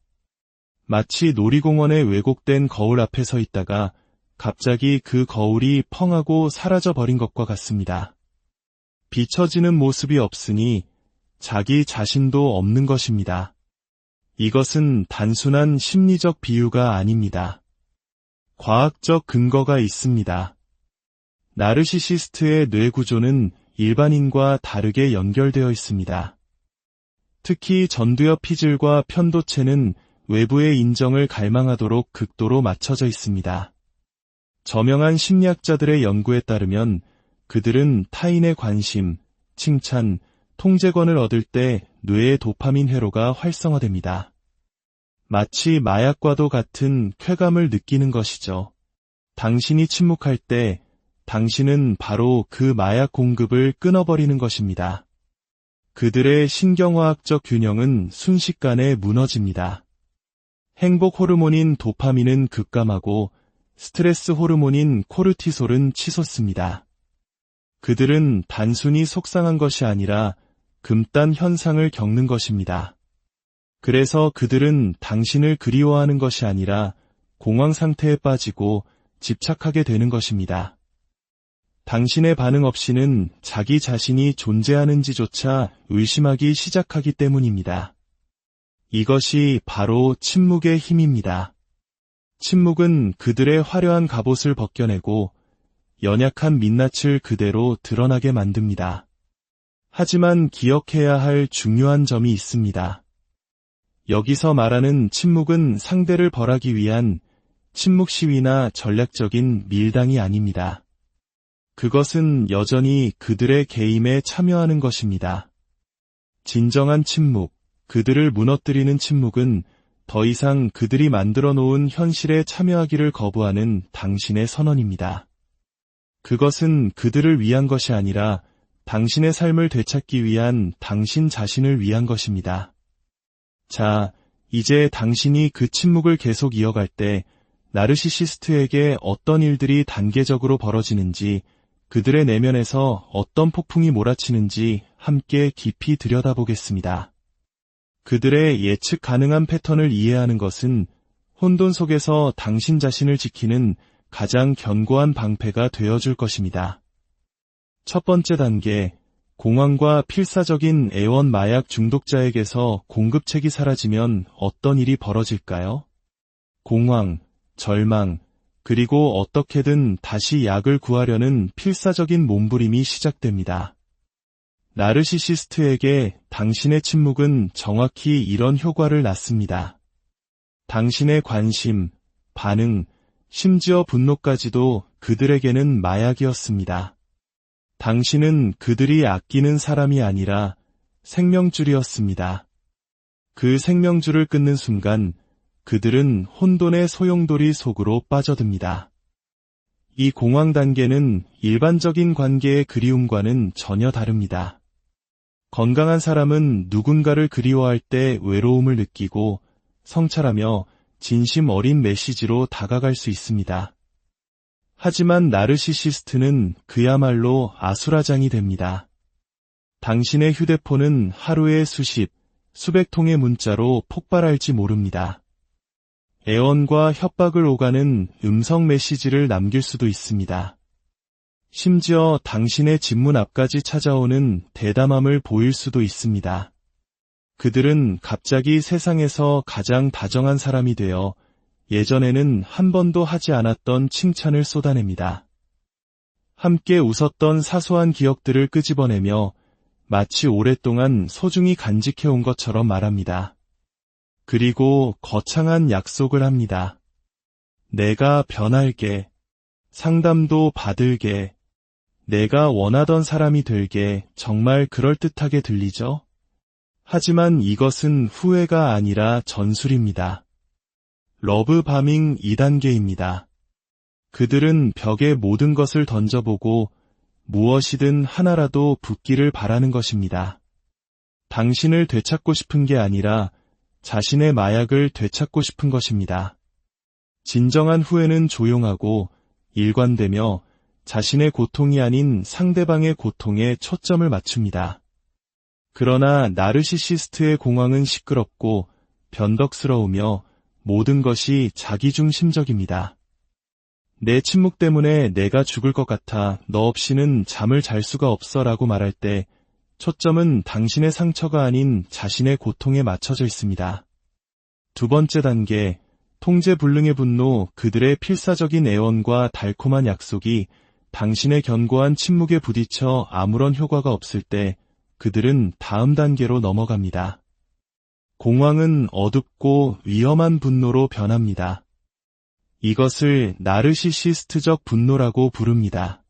마치 놀이공원에 왜곡된 거울 앞에 서 있다가 갑자기 그 거울이 펑하고 사라져 버린 것과 같습니다. 비춰지는 모습이 없으니 자기 자신도 없는 것입니다. 이것은 단순한 심리적 비유가 아닙니다. 과학적 근거가 있습니다. 나르시시스트의 뇌 구조는 일반인과 다르게 연결되어 있습니다. 특히 전두엽 피질과 편도체는 외부의 인정을 갈망하도록 극도로 맞춰져 있습니다. 저명한 심리학자들의 연구에 따르면 그들은 타인의 관심, 칭찬, 통제권을 얻을 때 뇌의 도파민 회로가 활성화됩니다. 마치 마약과도 같은 쾌감을 느끼는 것이죠. 당신이 침묵할 때 당신은 바로 그 마약 공급을 끊어버리는 것입니다. 그들의 신경화학적 균형은 순식간에 무너집니다. 행복 호르몬인 도파민은 급감하고 스트레스 호르몬인 코르티솔은 치솟습니다. 그들은 단순히 속상한 것이 아니라 금단 현상을 겪는 것입니다. 그래서 그들은 당신을 그리워하는 것이 아니라 공황 상태에 빠지고 집착하게 되는 것입니다. 당신의 반응 없이는 자기 자신이 존재하는지조차 의심하기 시작하기 때문입니다. 이것이 바로 침묵의 힘입니다. 침묵은 그들의 화려한 갑옷을 벗겨내고 연약한 민낯을 그대로 드러나게 만듭니다. 하지만 기억해야 할 중요한 점이 있습니다. 여기서 말하는 침묵은 상대를 벌하기 위한 침묵 시위나 전략적인 밀당이 아닙니다. 그것은 여전히 그들의 게임에 참여하는 것입니다. 진정한 침묵, 그들을 무너뜨리는 침묵은 더 이상 그들이 만들어 놓은 현실에 참여하기를 거부하는 당신의 선언입니다. 그것은 그들을 위한 것이 아니라 당신의 삶을 되찾기 위한 당신 자신을 위한 것입니다. 자, 이제 당신이 그 침묵을 계속 이어갈 때 나르시시스트에게 어떤 일들이 단계적으로 벌어지는지, 그들의 내면에서 어떤 폭풍이 몰아치는지 함께 깊이 들여다보겠습니다. 그들의 예측 가능한 패턴을 이해하는 것은 혼돈 속에서 당신 자신을 지키는 가장 견고한 방패가 되어줄 것입니다. 첫 번째 단계, 공황과 필사적인 애원 마약 중독자에게서 공급책이 사라지면 어떤 일이 벌어질까요? 공황, 절망, 그리고 어떻게든 다시 약을 구하려는 필사적인 몸부림이 시작됩니다. 나르시시스트에게 당신의 침묵은 정확히 이런 효과를 낳습니다. 당신의 관심, 반응, 심지어 분노까지도 그들에게는 마약이었습니다. 당신은 그들이 아끼는 사람이 아니라 생명줄이었습니다. 그 생명줄을 끊는 순간 그들은 혼돈의 소용돌이 속으로 빠져듭니다. 이 공황 단계는 일반적인 관계의 그리움과는 전혀 다릅니다. 건강한 사람은 누군가를 그리워할 때 외로움을 느끼고 성찰하며 진심 어린 메시지로 다가갈 수 있습니다. 하지만 나르시시스트는 그야말로 아수라장이 됩니다. 당신의 휴대폰은 하루에 수십, 수백 통의 문자로 폭발할지 모릅니다. 애원과 협박을 오가는 음성 메시지를 남길 수도 있습니다. 심지어 당신의 집문 앞까지 찾아오는 대담함을 보일 수도 있습니다. 그들은 갑자기 세상에서 가장 다정한 사람이 되어 예전에는 한 번도 하지 않았던 칭찬을 쏟아냅니다. 함께 웃었던 사소한 기억들을 끄집어내며 마치 오랫동안 소중히 간직해온 것처럼 말합니다. 그리고 거창한 약속을 합니다. 내가 변할게. 상담도 받을게. 내가 원하던 사람이 될게. 정말 그럴듯하게 들리죠? 하지만 이것은 후회가 아니라 전술입니다. 러브바밍 2단계입니다. 그들은 벽에 모든 것을 던져보고 무엇이든 하나라도 붙기를 바라는 것입니다. 당신을 되찾고 싶은 게 아니라 자신의 마약을 되찾고 싶은 것입니다. 진정한 후회는 조용하고 일관되며 자신의 고통이 아닌 상대방의 고통에 초점을 맞춥니다. 그러나 나르시시스트의 공황은 시끄럽고 변덕스러우며 모든 것이 자기중심적입니다. 내 침묵 때문에 내가 죽을 것 같아 너 없이는 잠을 잘 수가 없어 라고 말할 때 초점은 당신의 상처가 아닌 자신의 고통에 맞춰져 있습니다. 두 번째 단계, 통제불능의 분노, 그들의 필사적인 애원과 달콤한 약속이 당신의 견고한 침묵에 부딪혀 아무런 효과가 없을 때 그들은 다음 단계로 넘어갑니다. 공황은 어둡고 위험한 분노로 변합니다. 이것을 나르시시스트적 분노라고 부릅니다.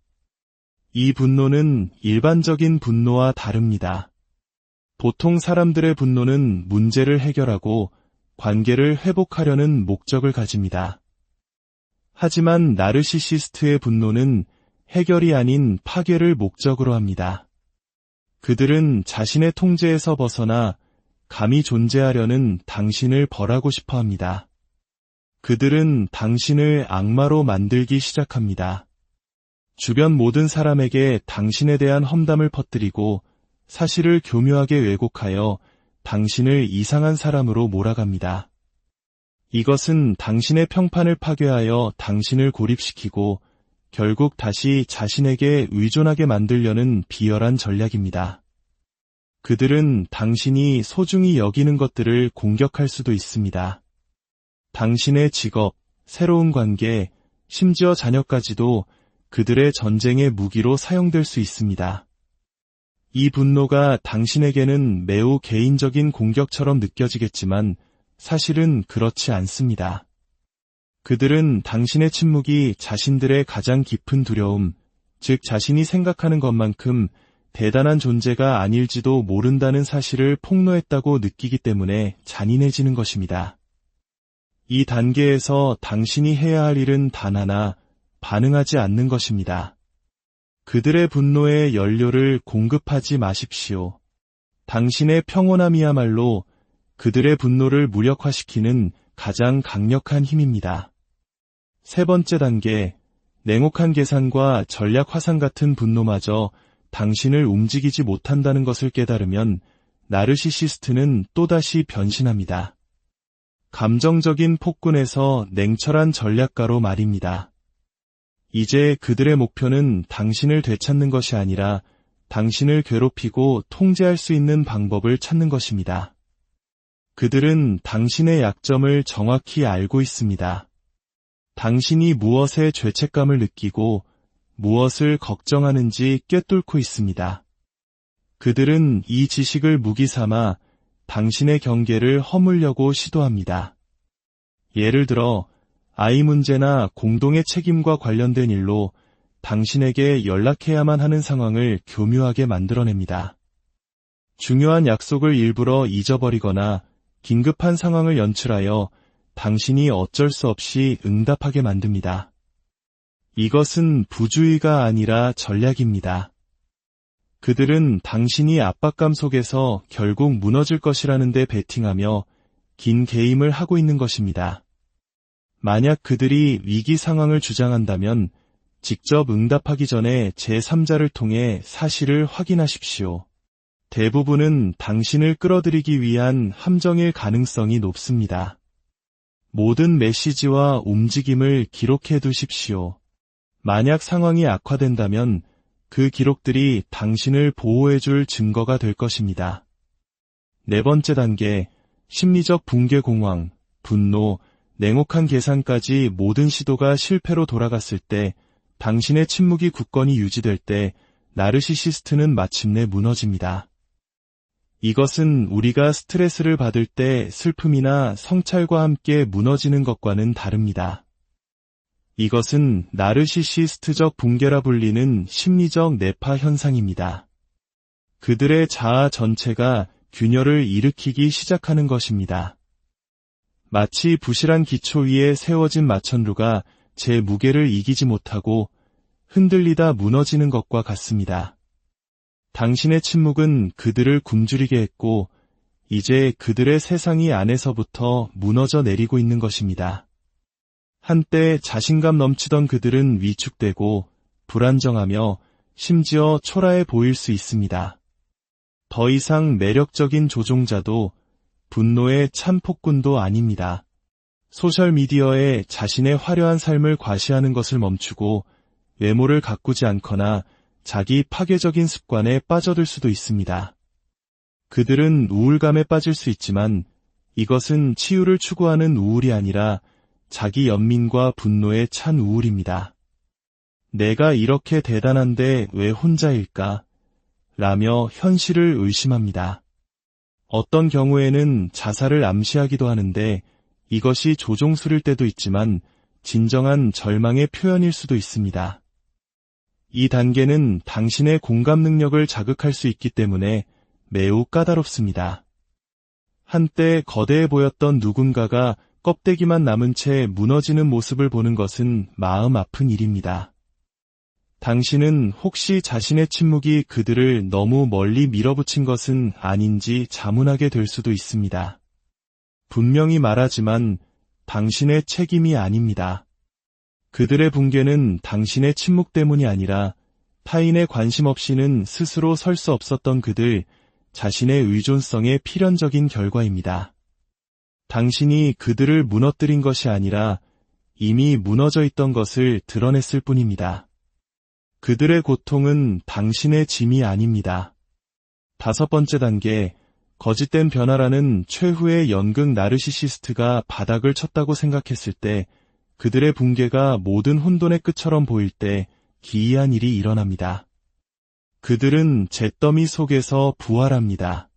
이 분노는 일반적인 분노와 다릅니다. 보통 사람들의 분노는 문제를 해결하고 관계를 회복하려는 목적을 가집니다. 하지만 나르시시스트의 분노는 해결이 아닌 파괴를 목적으로 합니다. 그들은 자신의 통제에서 벗어나 감히 존재하려는 당신을 벌하고 싶어 합니다. 그들은 당신을 악마로 만들기 시작합니다. 주변 모든 사람에게 당신에 대한 험담을 퍼뜨리고 사실을 교묘하게 왜곡하여 당신을 이상한 사람으로 몰아갑니다. 이것은 당신의 평판을 파괴하여 당신을 고립시키고 결국 다시 자신에게 의존하게 만들려는 비열한 전략입니다. 그들은 당신이 소중히 여기는 것들을 공격할 수도 있습니다. 당신의 직업, 새로운 관계, 심지어 자녀까지도 그들의 전쟁의 무기로 사용될 수 있습니다. 이 분노가 당신에게는 매우 개인적인 공격처럼 느껴지겠지만 사실은 그렇지 않습니다. 그들은 당신의 침묵이 자신들의 가장 깊은 두려움, 즉 자신이 생각하는 것만큼 대단한 존재가 아닐지도 모른다는 사실을 폭로했다고 느끼기 때문에 잔인해지는 것입니다. 이 단계에서 당신이 해야 할 일은 단 하나, 반응하지 않는 것입니다. 그들의 분노에 연료를 공급하지 마십시오. 당신의 평온함이야말로 그들의 분노를 무력화시키는 가장 강력한 힘입니다. 세 번째 단계, 냉혹한 계산과 전략 화상 같은 분노마저 당신을 움직이지 못한다는 것을 깨달으면 나르시시스트는 또다시 변신합니다. 감정적인 폭군에서 냉철한 전략가로 말입니다. 이제 그들의 목표는 당신을 되찾는 것이 아니라 당신을 괴롭히고 통제할 수 있는 방법을 찾는 것입니다. 그들은 당신의 약점을 정확히 알고 있습니다. 당신이 무엇에 죄책감을 느끼고 무엇을 걱정하는지 꿰뚫고 있습니다. 그들은 이 지식을 무기 삼아 당신의 경계를 허물려고 시도합니다. 예를 들어 아이 문제나 공동의 책임과 관련된 일로 당신에게 연락해야만 하는 상황을 교묘하게 만들어냅니다. 중요한 약속을 일부러 잊어버리거나 긴급한 상황을 연출하여 당신이 어쩔 수 없이 응답하게 만듭니다. 이것은 부주의가 아니라 전략입니다. 그들은 당신이 압박감 속에서 결국 무너질 것이라는 데 베팅하며 긴 게임을 하고 있는 것입니다. 만약 그들이 위기 상황을 주장한다면 직접 응답하기 전에 제3자를 통해 사실을 확인하십시오. 대부분은 당신을 끌어들이기 위한 함정일 가능성이 높습니다. 모든 메시지와 움직임을 기록해 두십시오. 만약 상황이 악화된다면 그 기록들이 당신을 보호해줄 증거가 될 것입니다. 네 번째 단계, 심리적 붕괴 공황, 분노, 냉혹한 계산까지 모든 시도가 실패로 돌아갔을 때, 당신의 침묵이 굳건히 유지될 때 나르시시스트는 마침내 무너집니다. 이것은 우리가 스트레스를 받을 때 슬픔이나 성찰과 함께 무너지는 것과는 다릅니다. 이것은 나르시시스트적 붕괴라 불리는 심리적 뇌파 현상입니다. 그들의 자아 전체가 균열을 일으키기 시작하는 것입니다. 마치 부실한 기초 위에 세워진 마천루가 제 무게를 이기지 못하고 흔들리다 무너지는 것과 같습니다. 당신의 침묵은 그들을 굶주리게 했고 이제 그들의 세상이 안에서부터 무너져 내리고 있는 것입니다. 한때 자신감 넘치던 그들은 위축되고 불안정하며 심지어 초라해 보일 수 있습니다. 더 이상 매력적인 조종자도 분노의 참 폭군도 아닙니다. 소셜미디어에 자신의 화려한 삶을 과시하는 것을 멈추고 외모를 가꾸지 않거나 자기 파괴적인 습관에 빠져들 수도 있습니다. 그들은 우울감에 빠질 수 있지만 이것은 치유를 추구하는 우울이 아니라 자기 연민과 분노에 찬 우울입니다. 내가 이렇게 대단한데 왜 혼자일까? 라며 현실을 의심합니다. 어떤 경우에는 자살을 암시하기도 하는데 이것이 조종술일 때도 있지만 진정한 절망의 표현일 수도 있습니다. 이 단계는 당신의 공감 능력을 자극할 수 있기 때문에 매우 까다롭습니다. 한때 거대해 보였던 누군가가 껍데기만 남은 채 무너지는 모습을 보는 것은 마음 아픈 일입니다. 당신은 혹시 자신의 침묵이 그들을 너무 멀리 밀어붙인 것은 아닌지 자문하게 될 수도 있습니다. 분명히 말하지만 당신의 책임이 아닙니다. 그들의 붕괴는 당신의 침묵 때문이 아니라 타인의 관심 없이는 스스로 설 수 없었던 그들 자신의 의존성의 필연적인 결과입니다. 당신이 그들을 무너뜨린 것이 아니라 이미 무너져 있던 것을 드러냈을 뿐입니다. 그들의 고통은 당신의 짐이 아닙니다. 다섯 번째 단계, 거짓된 변화라는 최후의 연극 나르시시스트가 바닥을 쳤다고 생각했을 때 그들의 붕괴가 모든 혼돈의 끝처럼 보일 때 기이한 일이 일어납니다. 그들은 잿더미 속에서 부활합니다.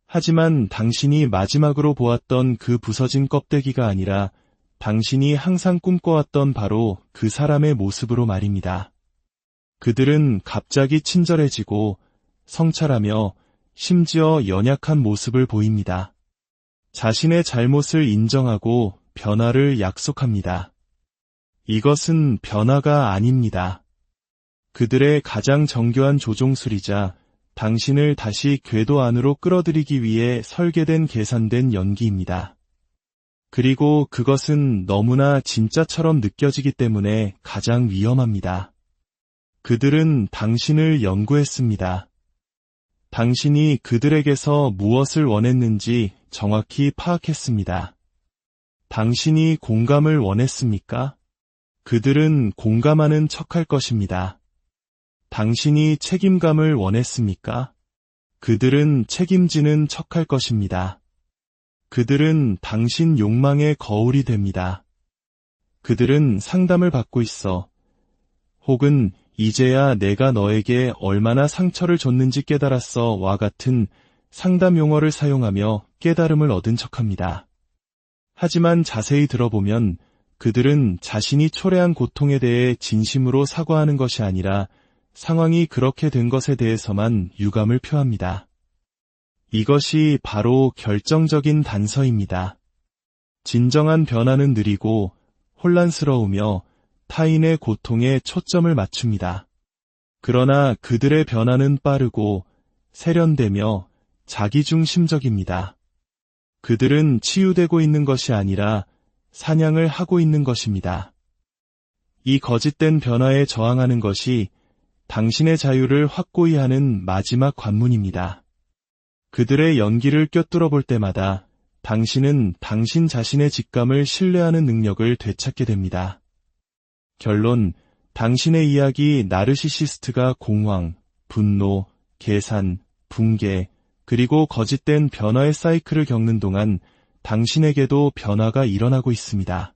하지만 당신이 마지막으로 보았던 그 부서진 껍데기가 아니라 당신이 항상 꿈꿔왔던 바로 그 사람의 모습으로 말입니다. 그들은 갑자기 친절해지고 성찰하며 심지어 연약한 모습을 보입니다. 자신의 잘못을 인정하고 변화를 약속합니다. 이것은 변화가 아닙니다. 그들의 가장 정교한 조종술이자 당신을 다시 궤도 안으로 끌어들이기 위해 설계된 계산된 연기입니다. 그리고 그것은 너무나 진짜처럼 느껴지기 때문에 가장 위험합니다. 그들은 당신을 연구했습니다. 당신이 그들에게서 무엇을 원했는지 정확히 파악했습니다. 당신이 공감을 원했습니까? 그들은 공감하는 척할 것입니다. 당신이 책임감을 원했습니까? 그들은 책임지는 척할 것입니다. 그들은 당신 욕망의 거울이 됩니다. 그들은 상담을 받고 있어. 혹은 이제야 내가 너에게 얼마나 상처를 줬는지 깨달았어 와 같은 상담 용어를 사용하며 깨달음을 얻은 척합니다. 하지만 자세히 들어보면 그들은 자신이 초래한 고통에 대해 진심으로 사과하는 것이 아니라 상황이 그렇게 된 것에 대해서만 유감을 표합니다. 이것이 바로 결정적인 단서입니다. 진정한 변화는 느리고 혼란스러우며 타인의 고통에 초점을 맞춥니다. 그러나 그들의 변화는 빠르고 세련되며 자기중심적입니다. 그들은 치유되고 있는 것이 아니라 사냥을 하고 있는 것입니다. 이 거짓된 변화에 저항하는 것이 당신의 자유를 확고히 하는 마지막 관문입니다. 그들의 연기를 꿰뚫어 볼 때마다 당신은 당신 자신의 직감을 신뢰하는 능력을 되찾게 됩니다. 결론, 당신의 이야기 나르시시스트가 공황, 분노, 계산, 붕괴, 그리고 거짓된 변화의 사이클을 겪는 동안 당신에게도 변화가 일어나고 있습니다.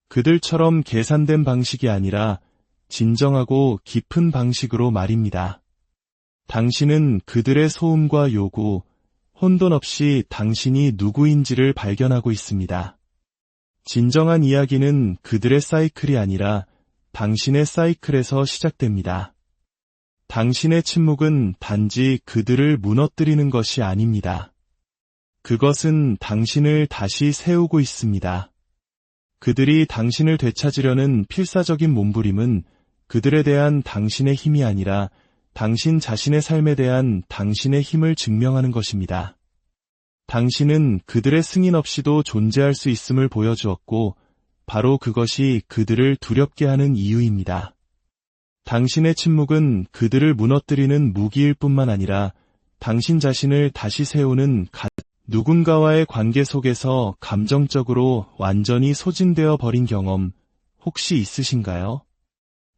그들처럼 계산된 방식이 아니라 진정하고 깊은 방식으로 말입니다. 당신은 그들의 소음과 요구, 혼돈 없이 당신이 누구인지를 발견하고 있습니다. 진정한 이야기는 그들의 사이클이 아니라 당신의 사이클에서 시작됩니다. 당신의 침묵은 단지 그들을 무너뜨리는 것이 아닙니다. 그것은 당신을 다시 세우고 있습니다. 그들이 당신을 되찾으려는 필사적인 몸부림은 그들에 대한 당신의 힘이 아니라 당신 자신의 삶에 대한 당신의 힘을 증명하는 것입니다. 당신은 그들의 승인 없이도 존재할 수 있음을 보여주었고, 바로 그것이 그들을 두렵게 하는 이유입니다. 당신의 침묵은 그들을 무너뜨리는 무기일 뿐만 아니라 당신 자신을 다시 세우는 누군가와의 관계 속에서 감정적으로 완전히 소진되어 버린 경험 혹시 있으신가요?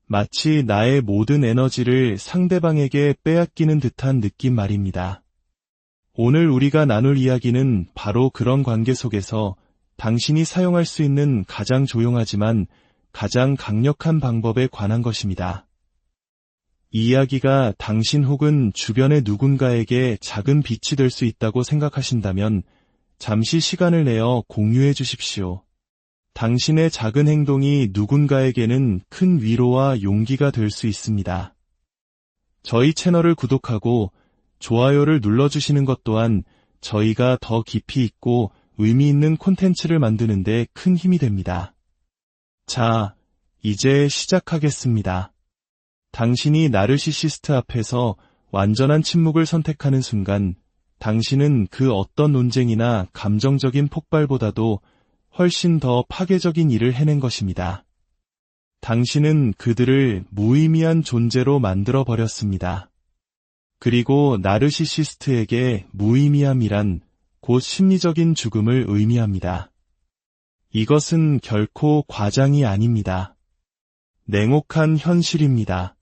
마치 나의 모든 에너지를 상대방에게 빼앗기는 듯한 느낌 말입니다. 오늘 우리가 나눌 이야기는 바로 그런 관계 속에서 당신이 사용할 수 있는 가장 조용하지만 가장 강력한 방법에 관한 것입니다. 이 이야기가 당신 혹은 주변의 누군가에게 작은 빛이 될 수 있다고 생각하신다면 잠시 시간을 내어 공유해 주십시오. 당신의 작은 행동이 누군가에게는 큰 위로와 용기가 될 수 있습니다. 저희 채널을 구독하고 좋아요를 눌러주시는 것 또한 저희가 더 깊이 있고 의미 있는 콘텐츠를 만드는 데 큰 힘이 됩니다. 자, 이제 시작하겠습니다. 당신이 나르시시스트 앞에서 완전한 침묵을 선택하는 순간 당신은 그 어떤 논쟁이나 감정적인 폭발보다도 훨씬 더 파괴적인 일을 해낸 것입니다. 당신은 그들을 무의미한 존재로 만들어 버렸습니다. 그리고 나르시시스트에게 무의미함이란 곧 심리적인 죽음을 의미합니다. 이것은 결코 과장이 아닙니다. 냉혹한 현실입니다.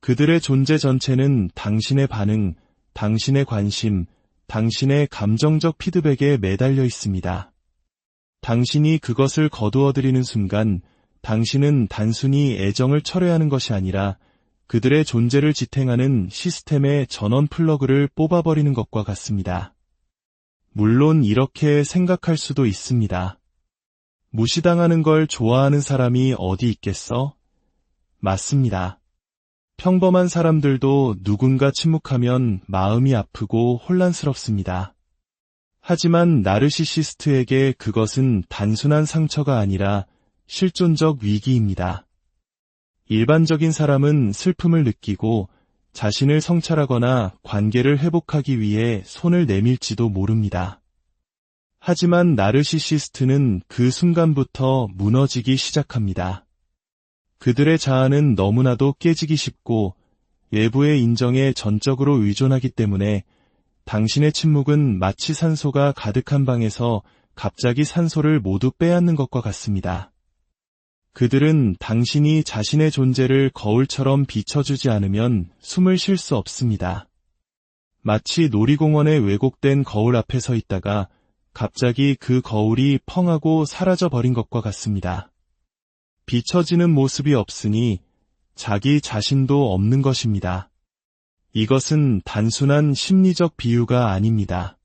그들의 존재 전체는 당신의 반응, 당신의 관심, 당신의 감정적 피드백에 매달려 있습니다. 당신이 그것을 거두어들이는 순간 당신은 단순히 애정을 철회하는 것이 아니라 그들의 존재를 지탱하는 시스템의 전원 플러그를 뽑아버리는 것과 같습니다. 물론 이렇게 생각할 수도 있습니다. 무시당하는 걸 좋아하는 사람이 어디 있겠어? 맞습니다. 평범한 사람들도 누군가 침묵하면 마음이 아프고 혼란스럽습니다. 하지만 나르시시스트에게 그것은 단순한 상처가 아니라 실존적 위기입니다. 일반적인 사람은 슬픔을 느끼고 자신을 성찰하거나 관계를 회복하기 위해 손을 내밀지도 모릅니다. 하지만 나르시시스트는 그 순간부터 무너지기 시작합니다. 그들의 자아는 너무나도 깨지기 쉽고 외부의 인정에 전적으로 의존하기 때문에 당신의 침묵은 마치 산소가 가득한 방에서 갑자기 산소를 모두 빼앗는 것과 같습니다. 그들은 당신이 자신의 존재를 거울처럼 비춰주지 않으면 숨을 쉴 수 없습니다. 마치 놀이공원에 왜곡된 거울 앞에 서 있다가 갑자기 그 거울이 펑하고 사라져버린 것과 같습니다. 비춰지는 모습이 없으니 자기 자신도 없는 것입니다. 이것은 단순한 심리적 비유가 아닙니다.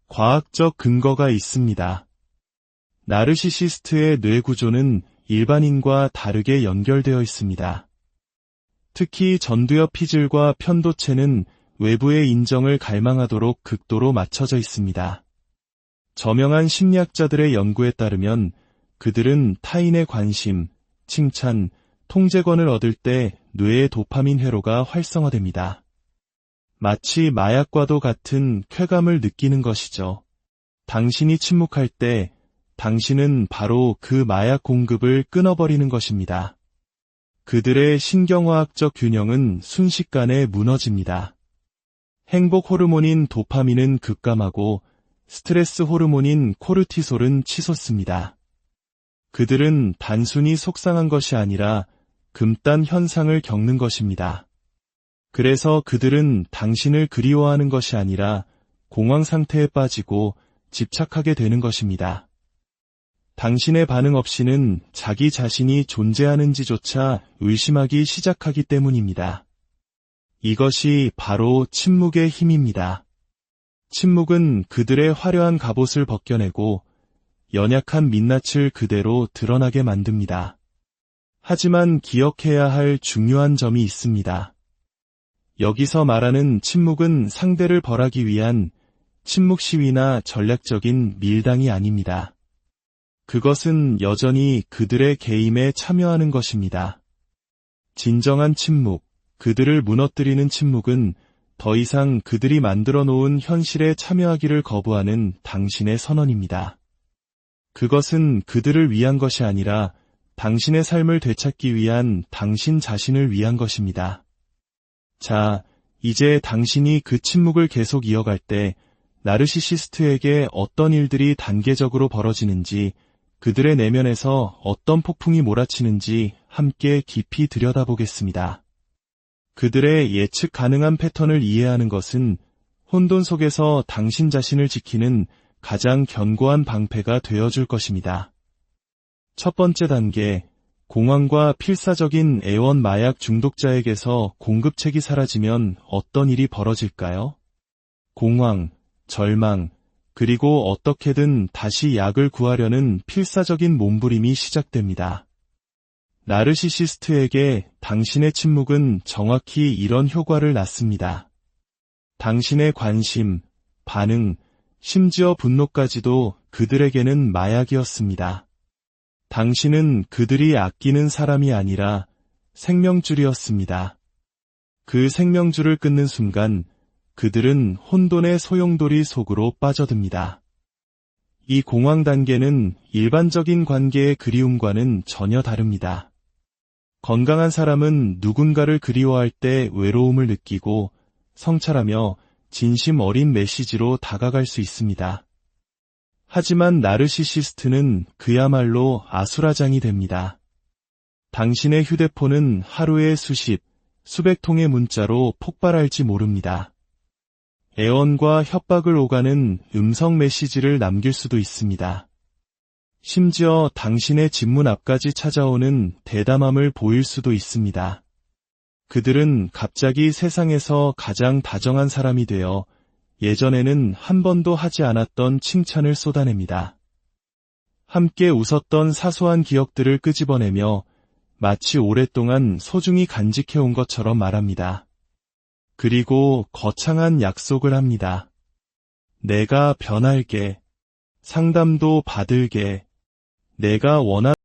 과학적 근거가 있습니다. 나르시시스트의 뇌 구조는 일반인과 다르게 연결되어 있습니다. 특히 전두엽 피질과 편도체는 외부의 인정을 갈망하도록 극도로 맞춰져 있습니다. 저명한 심리학자들의 연구에 따르면 그들은 타인의 관심, 칭찬, 통제권을 얻을 때 뇌의 도파민 회로가 활성화됩니다. 마치 마약과도 같은 쾌감을 느끼는 것이죠. 당신이 침묵할 때 당신은 바로 그 마약 공급을 끊어버리는 것입니다. 그들의 신경화학적 균형은 순식간에 무너집니다. 행복 호르몬인 도파민은 급감하고 스트레스 호르몬인 코르티솔은 치솟습니다. 그들은 단순히 속상한 것이 아니라 금단 현상을 겪는 것입니다. 그래서 그들은 당신을 그리워하는 것이 아니라 공황 상태에 빠지고 집착하게 되는 것입니다. 당신의 반응 없이는 자기 자신이 존재하는지조차 의심하기 시작하기 때문입니다. 이것이 바로 침묵의 힘입니다. 침묵은 그들의 화려한 갑옷을 벗겨내고 연약한 민낯을 그대로 드러나게 만듭니다. 하지만 기억해야 할 중요한 점이 있습니다. 여기서 말하는 침묵은 상대를 벌하기 위한 침묵 시위나 전략적인 밀당이 아닙니다. 그것은 여전히 그들의 게임에 참여하는 것입니다. 진정한 침묵, 그들을 무너뜨리는 침묵은 더 이상 그들이 만들어 놓은 현실에 참여하기를 거부하는 당신의 선언입니다. 그것은 그들을 위한 것이 아니라 당신의 삶을 되찾기 위한 당신 자신을 위한 것입니다. 자, 이제 당신이 그 침묵을 계속 이어갈 때 나르시시스트에게 어떤 일들이 단계적으로 벌어지는지, 그들의 내면에서 어떤 폭풍이 몰아치는지 함께 깊이 들여다보겠습니다. 그들의 예측 가능한 패턴을 이해하는 것은 혼돈 속에서 당신 자신을 지키는 가장 견고한 방패가 되어줄 것입니다. 첫 번째 단계, 공황과 필사적인 애원 마약 중독자에게서 공급책이 사라지면 어떤 일이 벌어질까요? 공황, 절망, 그리고 어떻게든 다시 약을 구하려는 필사적인 몸부림이 시작됩니다. 나르시시스트에게 당신의 침묵은 정확히 이런 효과를 낳습니다. 당신의 관심, 반응, 심지어 분노까지도 그들에게는 마약이었습니다. 당신은 그들이 아끼는 사람이 아니라 생명줄이었습니다. 그 생명줄을 끊는 순간 그들은 혼돈의 소용돌이 속으로 빠져듭니다. 이 공황 단계는 일반적인 관계의 그리움과는 전혀 다릅니다. 건강한 사람은 누군가를 그리워할 때 외로움을 느끼고 성찰하며 진심 어린 메시지로 다가갈 수 있습니다. 하지만 나르시시스트는 그야말로 아수라장이 됩니다. 당신의 휴대폰은 하루에 수백 통의 문자로 폭발할지 모릅니다. 애원과 협박을 오가는 음성 메시지를 남길 수도 있습니다. 심지어 당신의 집문 앞까지 찾아오는 대담함을 보일 수도 있습니다. 그들은 갑자기 세상에서 가장 다정한 사람이 되어 예전에는 한 번도 하지 않았던 칭찬을 쏟아냅니다. 함께 웃었던 사소한 기억들을 끄집어내며 마치 오랫동안 소중히 간직해온 것처럼 말합니다. 그리고 거창한 약속을 합니다. 내가 변할게. 상담도 받을게. 내가 원하는